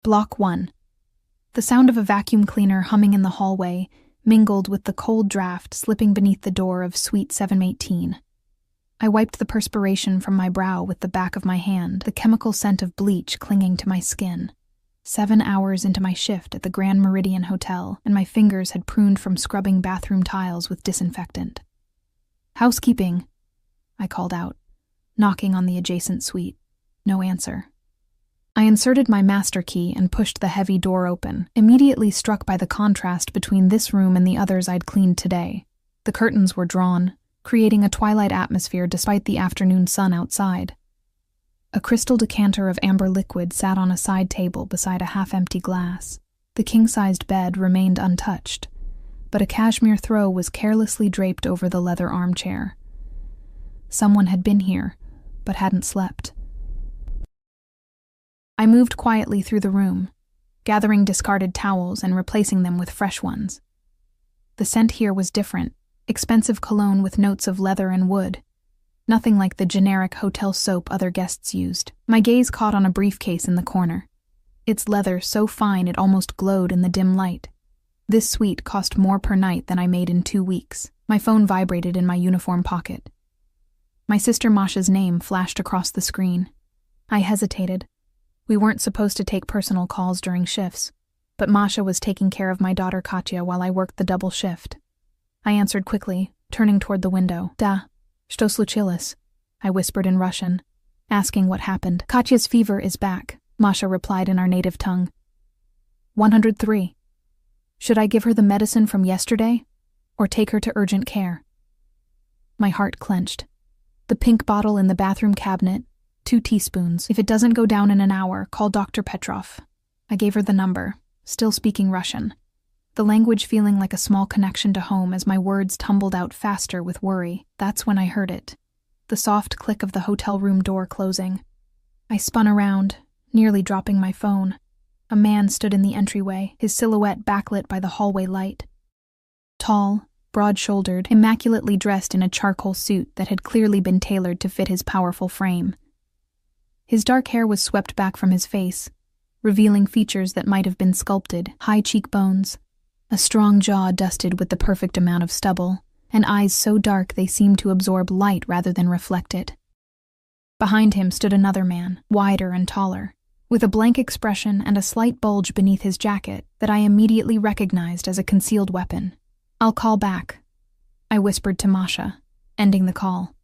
Block 1. The sound of a vacuum cleaner humming in the hallway mingled with the cold draft slipping beneath the door of Suite 718. I wiped the perspiration from my brow with the back of my hand, the chemical scent of bleach clinging to my skin. 7 hours into my shift at the Grand Meridian Hotel, and my fingers had pruned from scrubbing bathroom tiles with disinfectant. "Housekeeping," I called out, knocking on the adjacent suite. No answer. I inserted my master key and pushed the heavy door open, immediately struck by the contrast between this room and the others I'd cleaned today. The curtains were drawn, creating a twilight atmosphere despite the afternoon sun outside. A crystal decanter of amber liquid sat on a side table beside a half-empty glass. The king-sized bed remained untouched, but a cashmere throw was carelessly draped over the leather armchair. Someone had been here, but hadn't slept. I moved quietly through the room, gathering discarded towels and replacing them with fresh ones. The scent here was different, expensive cologne with notes of leather and wood. Nothing like the generic hotel soap other guests used. My gaze caught on a briefcase in the corner. Its leather so fine it almost glowed in the dim light. This suite cost more per night than I made in 2 weeks. My phone vibrated in my uniform pocket. My sister Masha's name flashed across the screen. I hesitated. We weren't supposed to take personal calls during shifts, but Masha was taking care of my daughter Katya while I worked the double shift. I answered quickly, turning toward the window. "Da, что случилось?" I whispered in Russian, asking what happened. "Katya's fever is back," Masha replied in our native tongue. 103. Should I give her the medicine from yesterday, or take her to urgent care? My heart clenched. The pink bottle in the bathroom cabinet, 2 teaspoons. If it doesn't go down in an hour, call Dr. Petrov. I gave her the number, still speaking Russian, the language feeling like a small connection to home as my words tumbled out faster with worry. That's when I heard it. The soft click of the hotel room door closing. I spun around, nearly dropping my phone. A man stood in the entryway, his silhouette backlit by the hallway light. Tall, broad-shouldered, immaculately dressed in a charcoal suit that had clearly been tailored to fit his powerful frame. His dark hair was swept back from his face, revealing features that might have been sculpted, high cheekbones, a strong jaw dusted with the perfect amount of stubble, and eyes so dark they seemed to absorb light rather than reflect it. Behind him stood another man, wider and taller, with a blank expression and a slight bulge beneath his jacket that I immediately recognized as a concealed weapon. "I'll call back," I whispered to Masha, ending the call.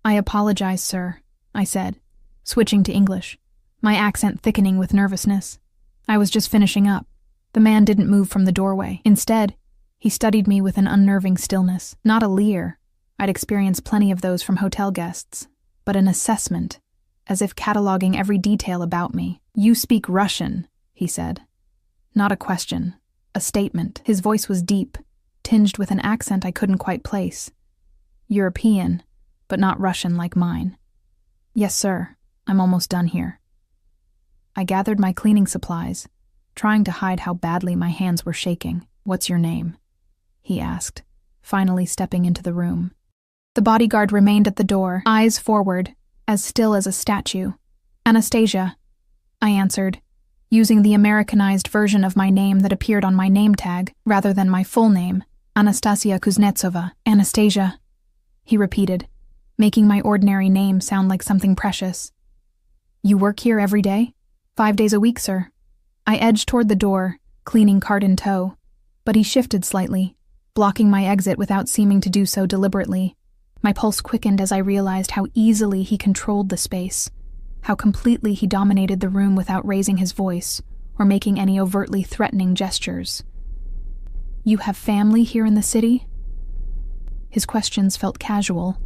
"I apologize, sir," I said, switching to English, my accent thickening with nervousness. I was just finishing up. The man didn't move from the doorway. Instead, he studied me with an unnerving stillness. Not a leer. I'd experienced plenty of those from hotel guests, but an assessment, as if cataloging every detail about me. "You speak Russian," he said. Not a question, a statement. His voice was deep, tinged with an accent I couldn't quite place. European, but not Russian like mine. "Yes, sir. I'm almost done here." I gathered my cleaning supplies, trying to hide how badly my hands were shaking. "What's your name?" he asked, finally stepping into the room. The bodyguard remained at the door, eyes forward, as still as a statue. "Anastasia," I answered, using the Americanized version of my name that appeared on my name tag, rather than my full name, Anastasia Kuznetsova. "Anastasia," he repeated, making my ordinary name sound like something precious. "You work here every day?" 5 days a week, sir." I edged toward the door, cleaning cart in tow, but he shifted slightly, blocking my exit without seeming to do so deliberately. My pulse quickened as I realized how easily he controlled the space, how completely he dominated the room without raising his voice or making any overtly threatening gestures. "You have family here in the city?" His questions felt casual,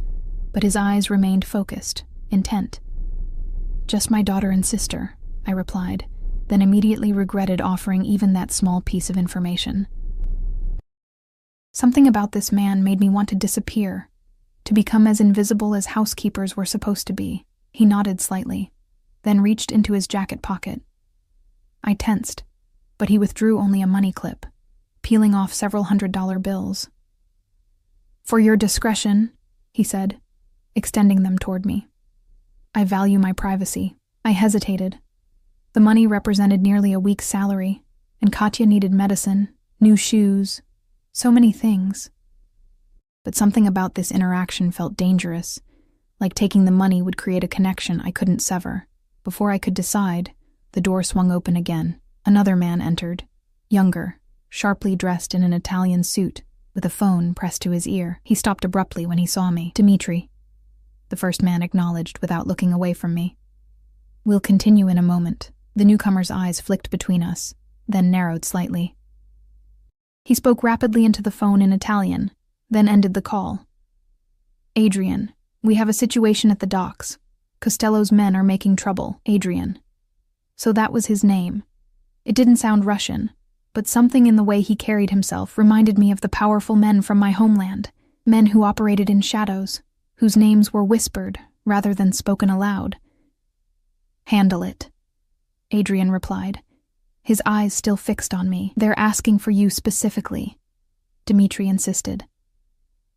but his eyes remained focused, intent. "Just my daughter and sister," I replied, then immediately regretted offering even that small piece of information. Something about this man made me want to disappear, to become as invisible as housekeepers were supposed to be. He nodded slightly, then reached into his jacket pocket. I tensed, but he withdrew only a money clip, peeling off several $100 bills. "For your discretion," he said, extending them toward me. "I value my privacy." I hesitated. The money represented nearly a week's salary, and Katya needed medicine, new shoes, so many things. But something about this interaction felt dangerous, like taking the money would create a connection I couldn't sever. Before I could decide, the door swung open again. Another man entered, younger, sharply dressed in an Italian suit, with a phone pressed to his ear. He stopped abruptly when he saw me. "Dimitri," the first man acknowledged without looking away from me. "We'll continue in a moment." The newcomer's eyes flicked between us, then narrowed slightly. He spoke rapidly into the phone in Italian, then ended the call. "Adrian, we have a situation at the docks. Costello's men are making trouble. Adrian." So that was his name. It didn't sound Russian, but something in the way he carried himself reminded me of the powerful men from my homeland, men who operated in shadows, whose names were whispered rather than spoken aloud. "Handle it," Adrian replied, his eyes still fixed on me. "They're asking for you specifically," Dimitri insisted,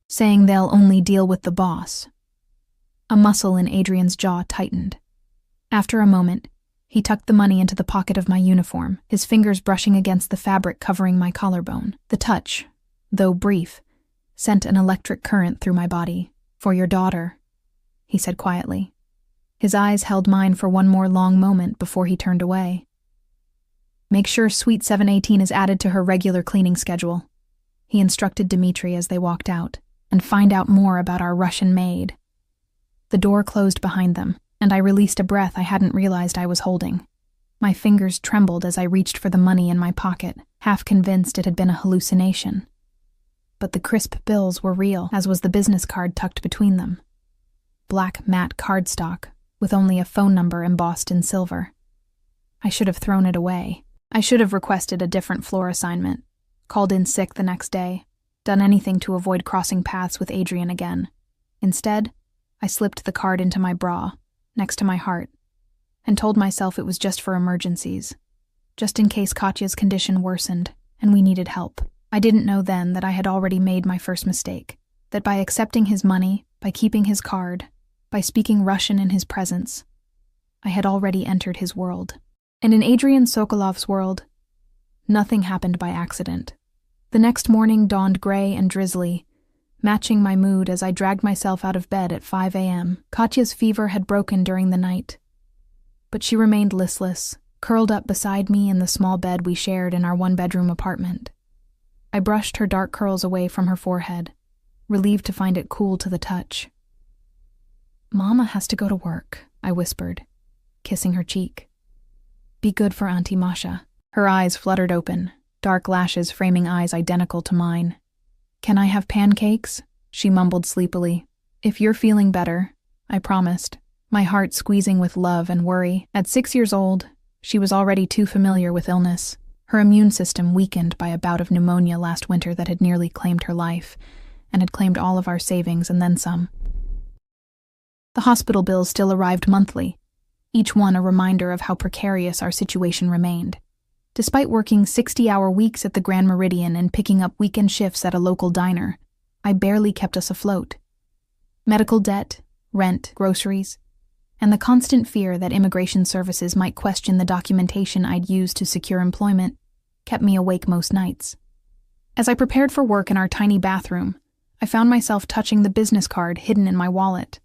saying they'll only deal with the boss. A muscle in Adrian's jaw tightened. After a moment, he tucked the money into the pocket of my uniform, his fingers brushing against the fabric covering my collarbone. The touch, though brief, sent an electric current through my body. "For your daughter," he said quietly. His eyes held mine for one more long moment before he turned away. "Make sure Suite 718 is added to her regular cleaning schedule," he instructed Dimitri as they walked out, "and find out more about our Russian maid." The door closed behind them, and I released a breath I hadn't realized I was holding. My fingers trembled as I reached for the money in my pocket, half convinced it had been a hallucination. But the crisp bills were real, as was the business card tucked between them. Black matte cardstock, with only a phone number embossed in silver. I should have thrown it away. I should have requested a different floor assignment, called in sick the next day, done anything to avoid crossing paths with Adrian again. Instead, I slipped the card into my bra, next to my heart, and told myself it was just for emergencies, just in case Katya's condition worsened and we needed help. I didn't know then that I had already made my first mistake, that by accepting his money, by keeping his card, by speaking Russian in his presence, I had already entered his world. And in Adrian Sokolov's world, nothing happened by accident. The next morning dawned gray and drizzly, matching my mood as I dragged myself out of bed at 5 a.m. Katya's fever had broken during the night, but she remained listless, curled up beside me in the small bed we shared in our one-bedroom apartment. I brushed her dark curls away from her forehead, relieved to find it cool to the touch. "Mama has to go to work," I whispered, kissing her cheek. "Be good for Auntie Masha." Her eyes fluttered open, dark lashes framing eyes identical to mine. "Can I have pancakes?" she mumbled sleepily. "If you're feeling better," I promised, my heart squeezing with love and worry. At 6 years old, she was already too familiar with illness, her immune system weakened by a bout of pneumonia last winter that had nearly claimed her life, and had claimed all of our savings and then some. The hospital bills still arrived monthly, each one a reminder of how precarious our situation remained. Despite working 60-hour weeks at the Grand Meridian and picking up weekend shifts at a local diner, I barely kept us afloat. Medical debt, rent, groceries, and the constant fear that immigration services might question the documentation I'd used to secure employment kept me awake most nights. As I prepared for work in our tiny bathroom, I found myself touching the business card hidden in my wallet.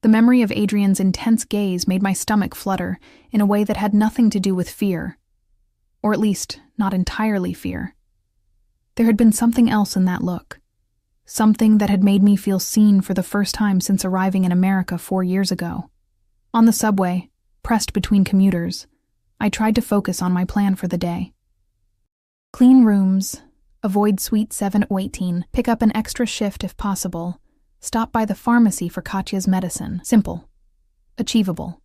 The memory of Adrian's intense gaze made my stomach flutter in a way that had nothing to do with fear. Or at least, not entirely fear. There had been something else in that look. Something that had made me feel seen for the first time since arriving in America 4 years ago. On the subway, pressed between commuters, I tried to focus on my plan for the day. Clean rooms, avoid Suite 718, pick up an extra shift if possible, stop by the pharmacy for Katya's medicine. Simple. Achievable.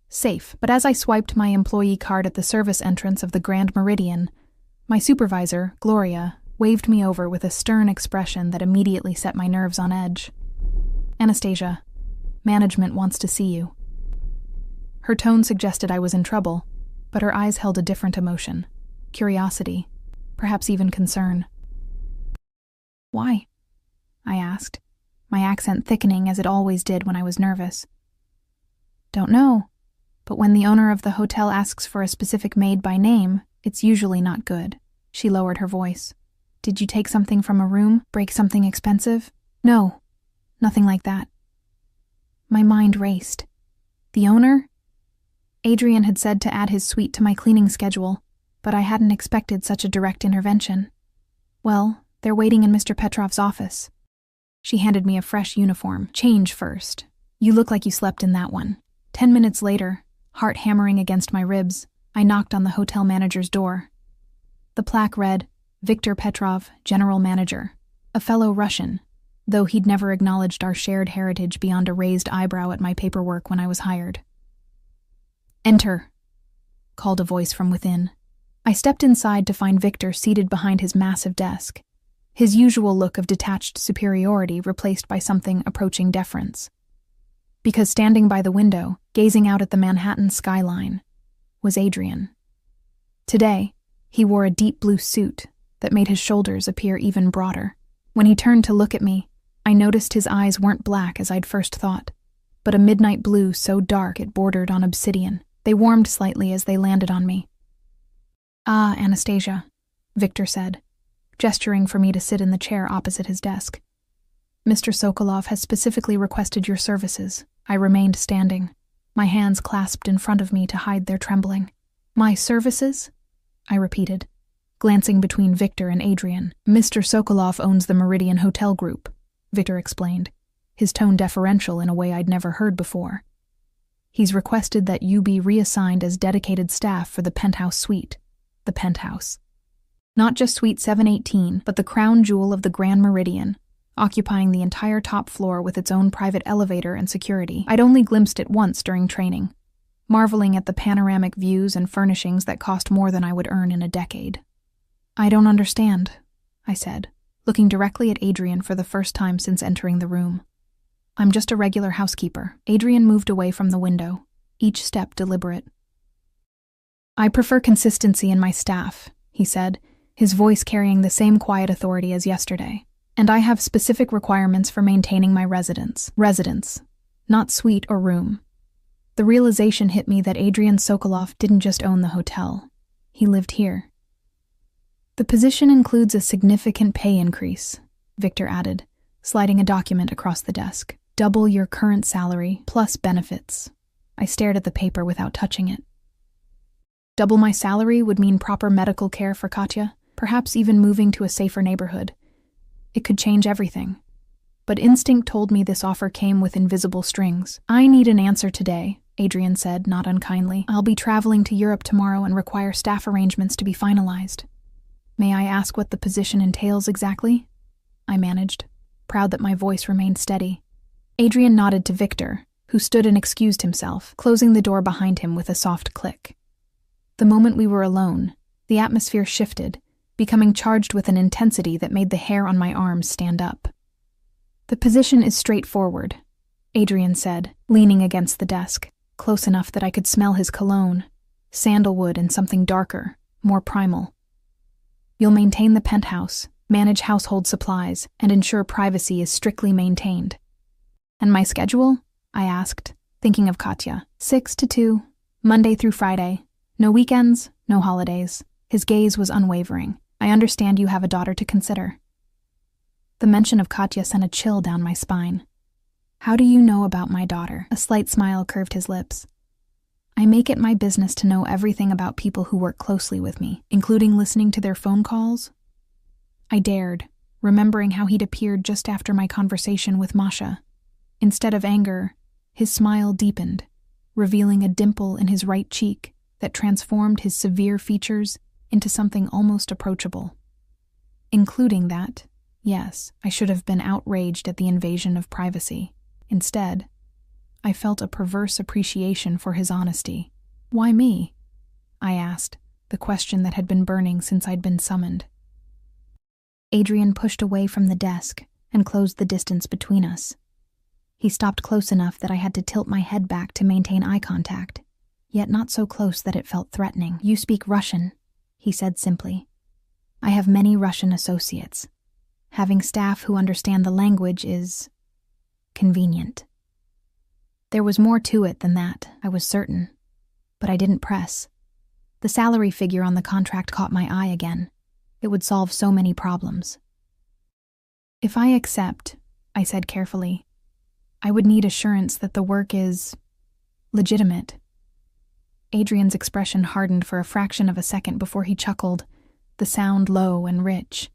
Safe. But as I swiped my employee card at the service entrance of the Grand Meridian, my supervisor, Gloria, waved me over with a stern expression that immediately set my nerves on edge. "Anastasia, management wants to see you." Her tone suggested I was in trouble, but her eyes held a different emotion. Curiosity, perhaps even concern. "Why?" I asked, my accent thickening as it always did when I was nervous. "Don't know," But when the owner of the hotel asks for a specific maid by name, it's usually not good. She lowered her voice. Did you take something from a room? Break something expensive? No, nothing like that. My mind raced. The owner? Adrian had said to add his suite to my cleaning schedule, but I hadn't expected such a direct intervention. Well, they're waiting in Mr. Petrov's office. She handed me a fresh uniform. Change first. You look like you slept in that one. 10 minutes later, heart hammering against my ribs, I knocked on the hotel manager's door. The plaque read, Viktor Petrov, General Manager, a fellow Russian, though he'd never acknowledged our shared heritage beyond a raised eyebrow at my paperwork when I was hired. Enter, called a voice from within. I stepped inside to find Viktor seated behind his massive desk, his usual look of detached superiority replaced by something approaching deference. Because standing by the window, gazing out at the Manhattan skyline, was Adrian. Today, he wore a deep blue suit that made his shoulders appear even broader. When he turned to look at me, I noticed his eyes weren't black as I'd first thought, but a midnight blue so dark it bordered on obsidian. They warmed slightly as they landed on me. Ah, Anastasia, Viktor said, gesturing for me to sit in the chair opposite his desk. Mr. Sokolov has specifically requested your services. I remained standing, my hands clasped in front of me to hide their trembling. My services? I repeated, glancing between Viktor and Adrian. Mr. Sokolov owns the Meridian Hotel Group, Viktor explained, his tone deferential in a way I'd never heard before. He's requested that you be reassigned as dedicated staff for the penthouse suite, the penthouse. Not just suite 718, but the crown jewel of the Grand Meridian, occupying the entire top floor with its own private elevator and security. I'd only glimpsed it once during training, marveling at the panoramic views and furnishings that cost more than I would earn in a decade. I don't understand, I said, looking directly at Adrian for the first time since entering the room. I'm just a regular housekeeper. Adrian moved away from the window, each step deliberate. I prefer consistency in my staff, he said, his voice carrying the same quiet authority as yesterday. And I have specific requirements for maintaining my residence. Residence, not suite or room. The realization hit me that Adrian Sokolov didn't just own the hotel. He lived here. The position includes a significant pay increase, Viktor added, sliding a document across the desk. Double your current salary, plus benefits. I stared at the paper without touching it. Double my salary would mean proper medical care for Katya, perhaps even moving to a safer neighborhood. It could change everything. But instinct told me this offer came with invisible strings. I need an answer today, Adrian said, not unkindly. I'll be traveling to Europe tomorrow and require staff arrangements to be finalized. May I ask what the position entails exactly? I managed, proud that my voice remained steady. Adrian nodded to Viktor, who stood and excused himself, closing the door behind him with a soft click. The moment we were alone, the atmosphere shifted, becoming charged with an intensity that made the hair on my arms stand up. The position is straightforward, Adrian said, leaning against the desk, close enough that I could smell his cologne, sandalwood and something darker, more primal. You'll maintain the penthouse, manage household supplies, and ensure privacy is strictly maintained. And my schedule? I asked, thinking of Katya. 6 to 2, Monday through Friday. No weekends, no holidays. His gaze was unwavering. I understand you have a daughter to consider. The mention of Katya sent a chill down my spine. How do you know about my daughter? A slight smile curved his lips. I make it my business to know everything about people who work closely with me, including listening to their phone calls. I dared, remembering how he'd appeared just after my conversation with Masha. Instead of anger, his smile deepened, revealing a dimple in his right cheek that transformed his severe features into something almost approachable. Including that, yes, I should have been outraged at the invasion of privacy. Instead, I felt a perverse appreciation for his honesty. Why me? I asked, the question that had been burning since I'd been summoned. Adrian pushed away from the desk and closed the distance between us. He stopped close enough that I had to tilt my head back to maintain eye contact, yet not so close that it felt threatening. You speak Russian, he said simply. I have many Russian associates. Having staff who understand the language is convenient. There was more to it than that, I was certain. but I didn't press. The salary figure on the contract caught my eye again. It would solve so many problems. "If I accept," I said carefully, "I would need assurance that the work is legitimate." Adrian's expression hardened for a fraction of a second before he chuckled, the sound low and rich.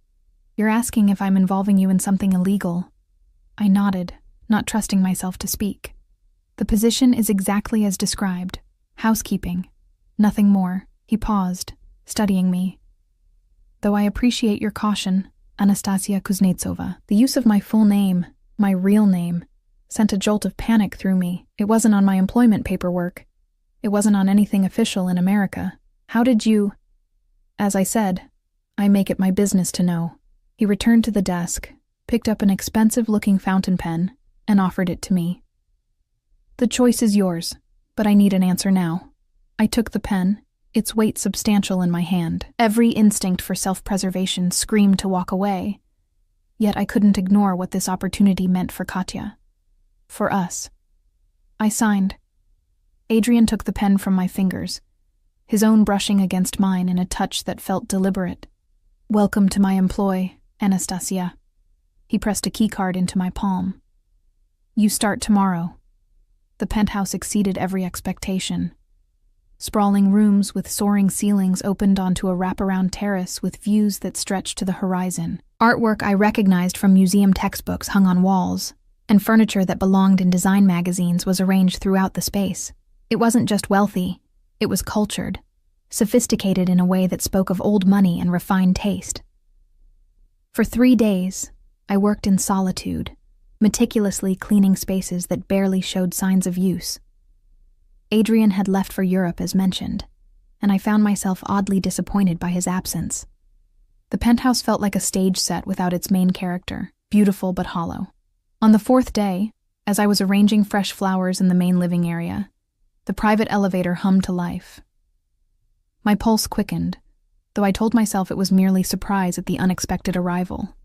"You're asking if I'm involving you in something illegal." I nodded, not trusting myself to speak. "The position is exactly as described. Housekeeping. Nothing more." He paused, studying me. "Though I appreciate your caution, Anastasia Kuznetsova." The use of my full name, my real name, sent a jolt of panic through me. It wasn't on my employment paperwork. It wasn't on anything official in America. "How did you—" "As I said, I make it my business to know." He returned to the desk, picked up an expensive-looking fountain pen, and offered it to me. "The choice is yours, but I need an answer now." I took the pen, its weight substantial in my hand. Every instinct for self-preservation screamed to walk away, yet I couldn't ignore what this opportunity meant for Katya. For us. I signed. Adrian took the pen from my fingers, his own brushing against mine in a touch that felt deliberate. "Welcome to my employ, Anastasia." He pressed a keycard into my palm. "You start tomorrow." The penthouse exceeded every expectation. Sprawling rooms with soaring ceilings opened onto a wraparound terrace with views that stretched to the horizon. Artwork I recognized from museum textbooks hung on walls, and furniture that belonged in design magazines was arranged throughout the space. It wasn't just wealthy, it was cultured, sophisticated in a way that spoke of old money and refined taste. For 3 days, I worked in solitude, meticulously cleaning spaces that barely showed signs of use. Adrian had left for Europe as mentioned, and I found myself oddly disappointed by his absence. The penthouse felt like a stage set without its main character, beautiful but hollow. On the 4th day, as I was arranging fresh flowers in the main living area, the private elevator hummed to life. My pulse quickened, though I told myself it was merely surprise at the unexpected arrival.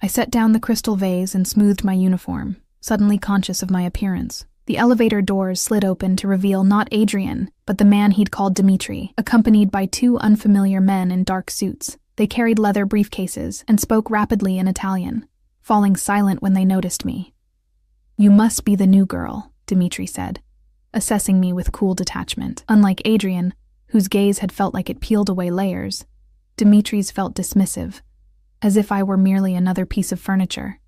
I set down the crystal vase and smoothed my uniform, suddenly conscious of my appearance. The elevator doors slid open to reveal not Adrian, but the man he'd called Dmitri, accompanied by 2 unfamiliar men in dark suits. They carried leather briefcases and spoke rapidly in Italian, falling silent when they noticed me. "You must be the new girl," Dmitri said, assessing me with cool detachment. Unlike Adrian, whose gaze had felt like it peeled away layers, Dmitri's felt dismissive, as if I were merely another piece of furniture.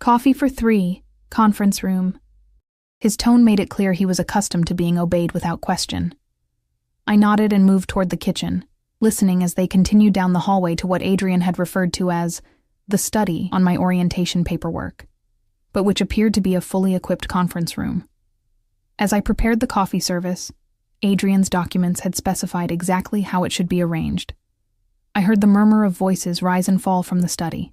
"Coffee for 3, conference room." His tone made it clear he was accustomed to being obeyed without question. I nodded and moved toward the kitchen, listening as they continued down the hallway to what Adrian had referred to as the study on my orientation paperwork, but which appeared to be a fully equipped conference room. As I prepared the coffee service, Adrian's documents had specified exactly how it should be arranged. I heard the murmur of voices rise and fall from the study.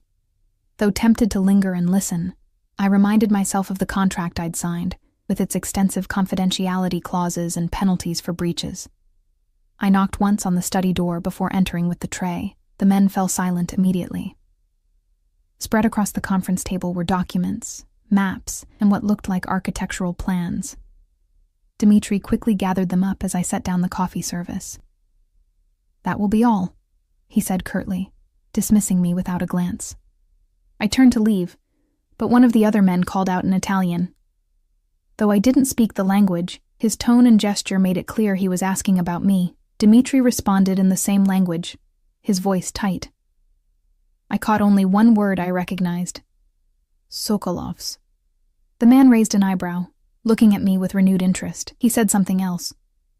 Though tempted to linger and listen, I reminded myself of the contract I'd signed, with its extensive confidentiality clauses and penalties for breaches. I knocked once on the study door before entering with the tray. The men fell silent immediately. Spread across the conference table were documents, maps, and what looked like architectural plans. Dmitri quickly gathered them up as I set down the coffee service. "That will be all," he said curtly, dismissing me without a glance. I turned to leave, but one of the other men called out in Italian. Though I didn't speak the language, his tone and gesture made it clear he was asking about me. Dmitri responded in the same language, his voice tight. I caught only one word I recognized. Sokolov's. The man raised an eyebrow, looking at me with renewed interest. He said something else,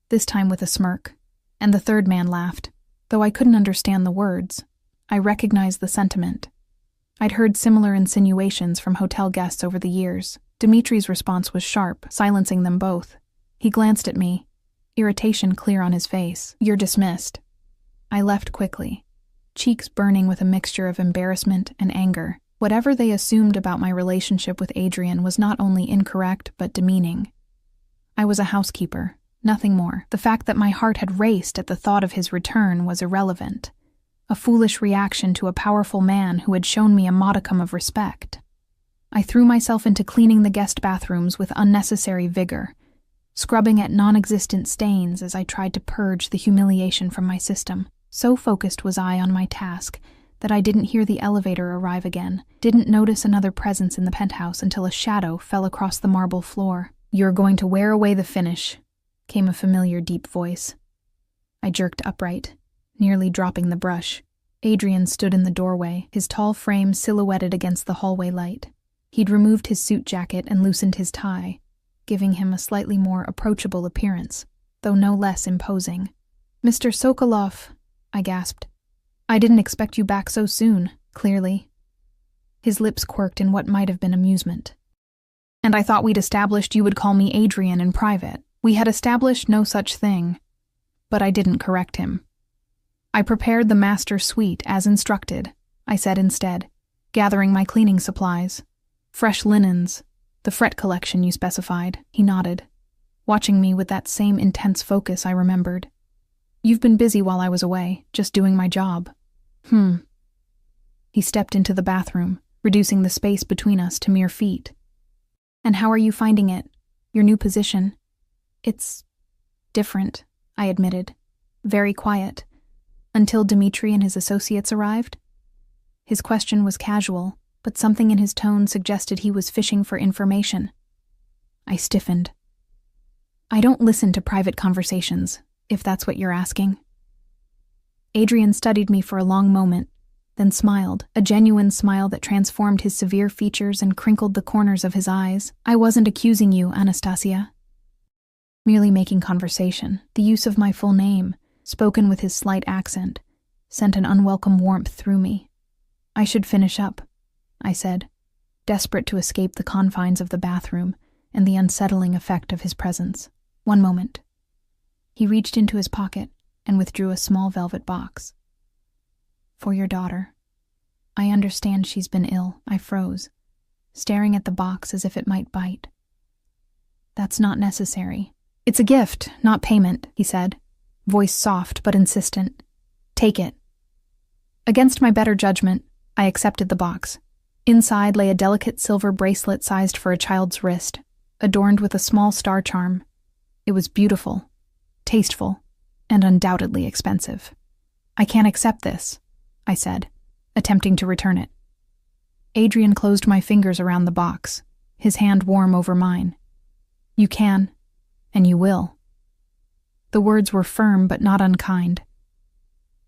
this time with a smirk, and the third man laughed. Though I couldn't understand the words, I recognized the sentiment. I'd heard similar insinuations from hotel guests over the years. Dmitri's response was sharp, silencing them both. He glanced at me, irritation clear on his face. "You're dismissed." I left quickly, cheeks burning with a mixture of embarrassment and anger. Whatever they assumed about my relationship with Adrian was not only incorrect but demeaning. I was a housekeeper, nothing more. The fact that my heart had raced at the thought of his return was irrelevant, a foolish reaction to a powerful man who had shown me a modicum of respect. I threw myself into cleaning the guest bathrooms with unnecessary vigor, scrubbing at non-existent stains as I tried to purge the humiliation from my system. So focused was I on my task that I didn't hear the elevator arrive again, didn't notice another presence in the penthouse until a shadow fell across the marble floor. "You're going to wear away the finish," came a familiar deep voice. I jerked upright, nearly dropping the brush. Adrian stood in the doorway, his tall frame silhouetted against the hallway light. He'd removed his suit jacket and loosened his tie, giving him a slightly more approachable appearance, though no less imposing. "Mr. Sokolov," I gasped. "I didn't expect you back so soon, clearly." His lips quirked in what might have been amusement. "And I thought we'd established you would call me Adrian in private." We had established no such thing, but I didn't correct him. "I prepared the master suite as instructed," I said instead, gathering my cleaning supplies. "Fresh linens, the fret collection you specified." He nodded, watching me with that same intense focus I remembered. "You've been busy while I was away, just doing my job." He stepped into the bathroom, reducing the space between us to mere feet. "And how are you finding it? Your new position?" "It's different," I admitted. "Very quiet. Until Dmitri and his associates arrived?" His question was casual, but something in his tone suggested he was fishing for information. I stiffened. "I don't listen to private conversations, if that's what you're asking." Adrian studied me for a long moment, then smiled, a genuine smile that transformed his severe features and crinkled the corners of his eyes. "I wasn't accusing you, Anastasia. Merely making conversation." The use of my full name, spoken with his slight accent, sent an unwelcome warmth through me. "I should finish up," I said, desperate to escape the confines of the bathroom and the unsettling effect of his presence. "One moment." He reached into his pocket and withdrew a small velvet box. "For your daughter. I understand she's been ill." I froze, staring at the box as if it might bite. "That's not necessary. It's a gift, not payment," he said, voice soft but insistent. "Take it." Against my better judgment, I accepted the box. Inside lay a delicate silver bracelet sized for a child's wrist, adorned with a small star charm. It was beautiful, tasteful, and undoubtedly expensive. "I can't accept this," I said, attempting to return it. Adrian closed my fingers around the box, his hand warm over mine. "You can, and you will." The words were firm but not unkind.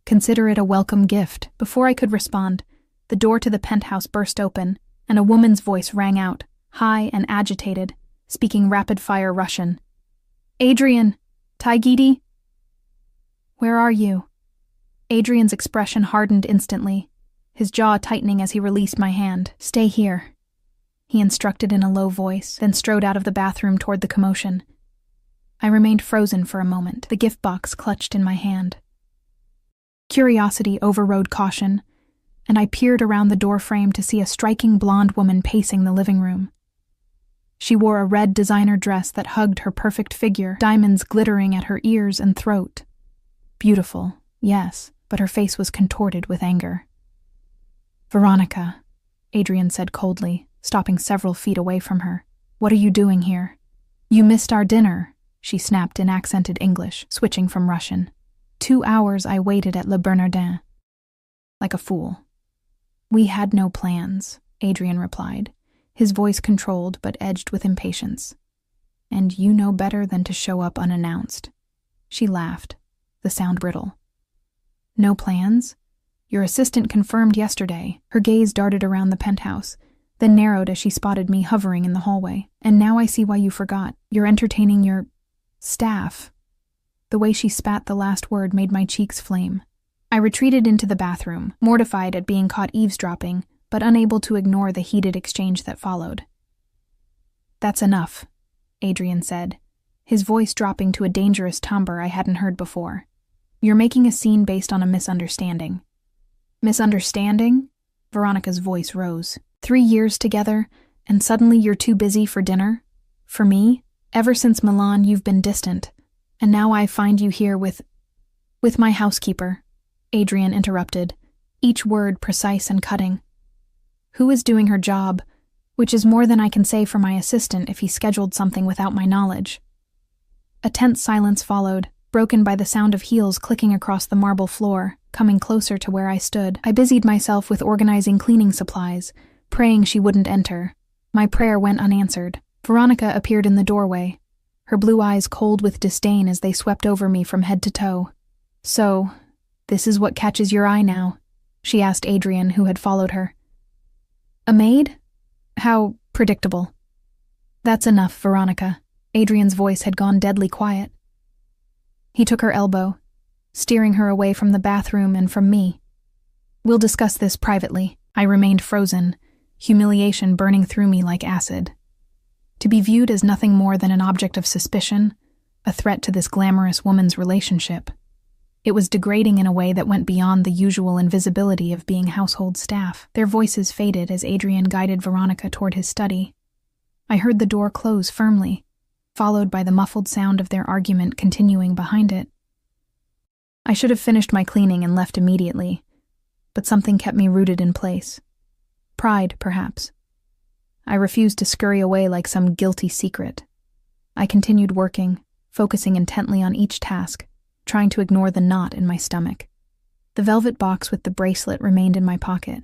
"Consider it a welcome gift." Before I could respond, the door to the penthouse burst open, and a woman's voice rang out, high and agitated, speaking rapid-fire Russian. "Adrian! Taigidi!" "Where are you?" Adrian's expression hardened instantly, his jaw tightening as he released my hand. "Stay here," he instructed in a low voice, then strode out of the bathroom toward the commotion. I remained frozen for a moment, the gift box clutched in my hand. Curiosity overrode caution, and I peered around the doorframe to see a striking blonde woman pacing the living room. She wore a red designer dress that hugged her perfect figure, diamonds glittering at her ears and throat. Beautiful, yes, but her face was contorted with anger. "Veronica," Adrian said coldly, stopping several feet away from her. "What are you doing here?" "You missed our dinner," she snapped in accented English, switching from Russian. 2 hours I waited at Le Bernardin. Like a fool. "We had no plans," Adrian replied, his voice controlled but edged with impatience. "And you know better than to show up unannounced." She laughed, the sound brittle. "No plans? Your assistant confirmed yesterday." Her gaze darted around the penthouse, then narrowed as she spotted me hovering in the hallway. "And now I see why you forgot. You're entertaining your staff." The way she spat the last word made my cheeks flame. I retreated into the bathroom, mortified at being caught eavesdropping, but unable to ignore the heated exchange that followed. "That's enough," Adrian said, his voice dropping to a dangerous timbre I hadn't heard before. "You're making a scene based on a misunderstanding." "Misunderstanding?" Veronica's voice rose. 3 years together, and suddenly you're too busy for dinner? For me? Ever since Milan, you've been distant, and now I find you here with my housekeeper," Adrian interrupted, each word precise and cutting. "Who is doing her job, which is more than I can say for my assistant if he scheduled something without my knowledge." A tense silence followed, broken by the sound of heels clicking across the marble floor, coming closer to where I stood. I busied myself with organizing cleaning supplies, praying she wouldn't enter. My prayer went unanswered. Veronica appeared in the doorway, her blue eyes cold with disdain as they swept over me from head to toe. "So, this is what catches your eye now?" she asked Adrian, who had followed her. "A maid? How predictable." "That's enough, Veronica." Adrian's voice had gone deadly quiet. He took her elbow, steering her away from the bathroom and from me. "We'll discuss this privately." I remained frozen, humiliation burning through me like acid. To be viewed as nothing more than an object of suspicion, a threat to this glamorous woman's relationship. It was degrading in a way that went beyond the usual invisibility of being household staff. Their voices faded as Adrian guided Veronica toward his study. I heard the door close firmly, followed by the muffled sound of their argument continuing behind it. I should have finished my cleaning and left immediately, but something kept me rooted in place. Pride, perhaps. I refused to scurry away like some guilty secret. I continued working, focusing intently on each task, trying to ignore the knot in my stomach. The velvet box with the bracelet remained in my pocket,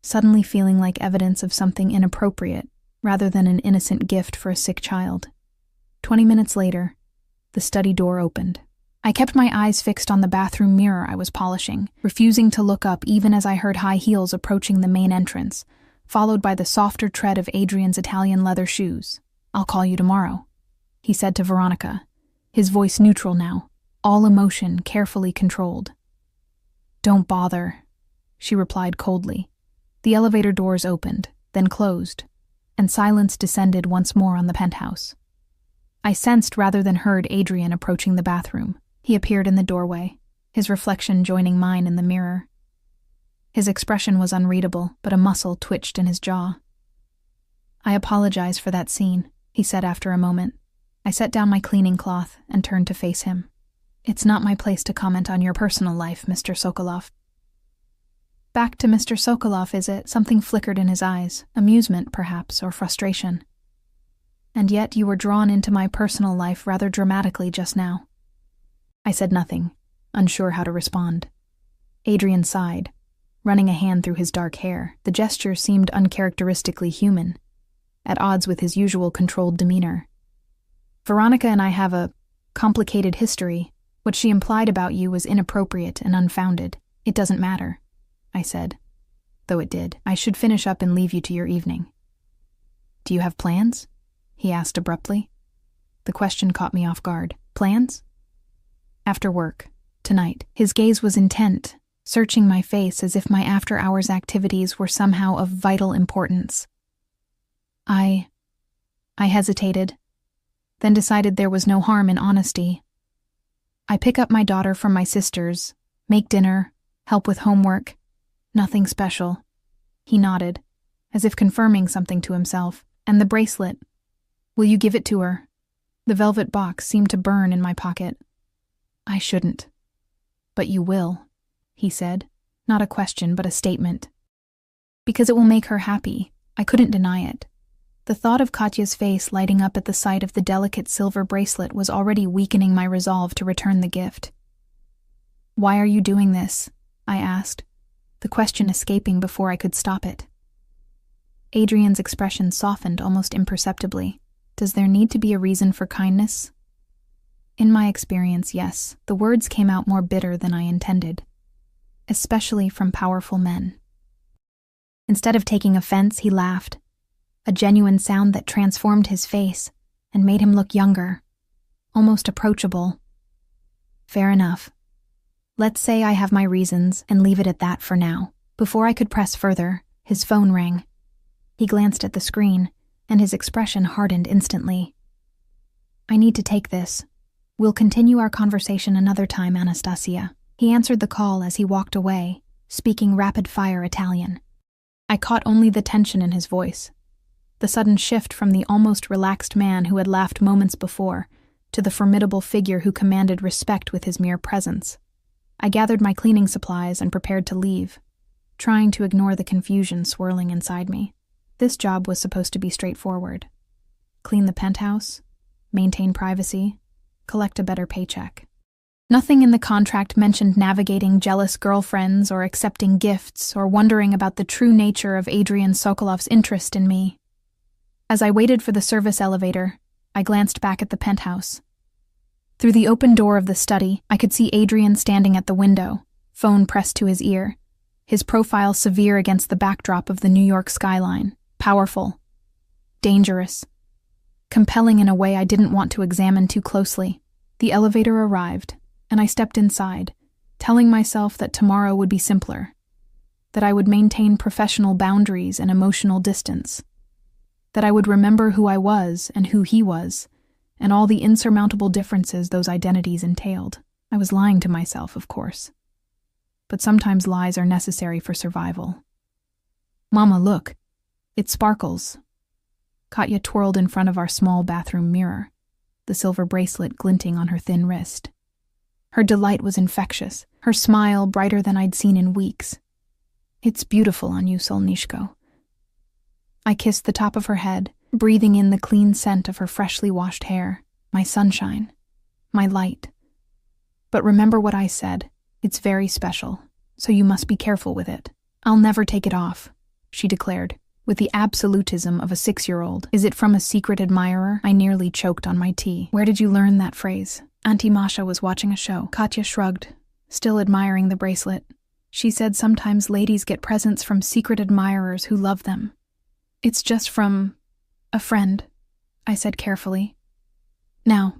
suddenly feeling like evidence of something inappropriate rather than an innocent gift for a sick child. 20 minutes later, the study door opened. I kept my eyes fixed on the bathroom mirror I was polishing, refusing to look up even as I heard high heels approaching the main entrance, followed by the softer tread of Adrian's Italian leather shoes. "I'll call you tomorrow," he said to Veronica, his voice neutral now, all emotion carefully controlled. "Don't bother," she replied coldly. The elevator doors opened, then closed, and silence descended once more on the penthouse. I sensed rather than heard Adrian approaching the bathroom. He appeared in the doorway, his reflection joining mine in the mirror. His expression was unreadable, but a muscle twitched in his jaw. "I apologize for that scene," he said after a moment. I set down my cleaning cloth and turned to face him. "It's not my place to comment on your personal life, Mr. Sokolov." "Back to Mr. Sokolov, is it?" Something flickered in his eyes, amusement, perhaps, or frustration. "And yet you were drawn into my personal life rather dramatically just now." I said nothing, unsure how to respond. Adrian sighed, running a hand through his dark hair. The gesture seemed uncharacteristically human, at odds with his usual controlled demeanor. "Veronica and I have a complicated history. What she implied about you was inappropriate and unfounded. It doesn't matter," I said, though it did. "I should finish up and leave you to your evening." "Do you have plans?" he asked abruptly. The question caught me off guard. "Plans?" "After work, tonight." His gaze was intent, searching my face as if my after-hours activities were somehow of vital importance. I hesitated, then decided there was no harm in honesty. "I pick up my daughter from my sister's, make dinner, help with homework. Nothing special." He nodded, as if confirming something to himself. "And the bracelet. Will you give it to her?" The velvet box seemed to burn in my pocket. "I shouldn't." "But you will," he said, not a question but a statement. "Because it will make her happy." I couldn't deny it. The thought of Katya's face lighting up at the sight of the delicate silver bracelet was already weakening my resolve to return the gift. "Why are you doing this?" I asked, the question escaping before I could stop it. Adrian's expression softened almost imperceptibly. "Does there need to be a reason for kindness?" In my experience, yes. The words came out more bitter than I intended, especially from powerful men. Instead of taking offense, he laughed, a genuine sound that transformed his face and made him look younger, almost approachable. "Fair enough. Let's say I have my reasons and leave it at that for now." Before I could press further, his phone rang. He glanced at the screen, and his expression hardened instantly. "I need to take this. We'll continue our conversation another time, Anastasia." He answered the call as he walked away, speaking rapid-fire Italian. I caught only the tension in his voice, the sudden shift from the almost relaxed man who had laughed moments before to the formidable figure who commanded respect with his mere presence. I gathered my cleaning supplies and prepared to leave, trying to ignore the confusion swirling inside me. This job was supposed to be straightforward. Clean the penthouse, maintain privacy, collect a better paycheck. Nothing in the contract mentioned navigating jealous girlfriends or accepting gifts or wondering about the true nature of Adrian Sokolov's interest in me. As I waited for the service elevator, I glanced back at the penthouse. Through the open door of the study, I could see Adrian standing at the window, phone pressed to his ear, his profile severe against the backdrop of the New York skyline, powerful, dangerous, compelling in a way I didn't want to examine too closely. The elevator arrived, and I stepped inside, telling myself that tomorrow would be simpler, that I would maintain professional boundaries and emotional distance, that I would remember who I was and who he was, and all the insurmountable differences those identities entailed. I was lying to myself, of course. But sometimes lies are necessary for survival. "Mama, look. It sparkles." Katya twirled in front of our small bathroom mirror, the silver bracelet glinting on her thin wrist. Her delight was infectious, her smile brighter than I'd seen in weeks. "It's beautiful on you, Solnishko." I kissed the top of her head, breathing in the clean scent of her freshly washed hair, my sunshine, my light. "But remember what I said. It's very special, so you must be careful with it." "I'll never take it off," she declared, with the absolutism of a 6-year-old. "Is it from a secret admirer?" I nearly choked on my tea. "Where did you learn that phrase?" "Auntie Masha was watching a show." Katya shrugged, still admiring the bracelet. "She said sometimes ladies get presents from secret admirers who love them." "It's just from a friend," I said carefully. "Now,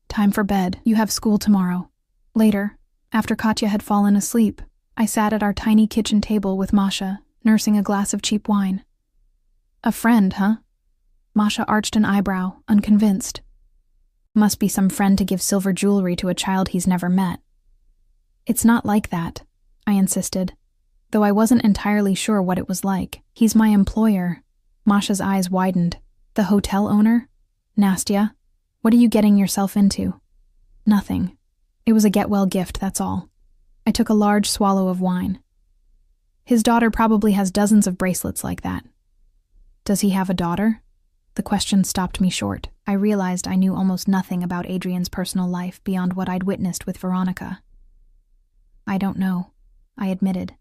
time for bed. You have school tomorrow." Later, after Katya had fallen asleep, I sat at our tiny kitchen table with Masha, nursing a glass of cheap wine. "A friend, huh?" Masha arched an eyebrow, unconvinced. "Must be some friend to give silver jewelry to a child he's never met." "It's not like that," I insisted, though I wasn't entirely sure what it was like. "He's my employer." Masha's eyes widened. "The hotel owner? Nastya, what are you getting yourself into?" "Nothing. It was a get-well gift, that's all." I took a large swallow of wine. "His daughter probably has dozens of bracelets like that." "Does he have a daughter?" The question stopped me short. I realized I knew almost nothing about Adrian's personal life beyond what I'd witnessed with Veronica. "I don't know," I admitted.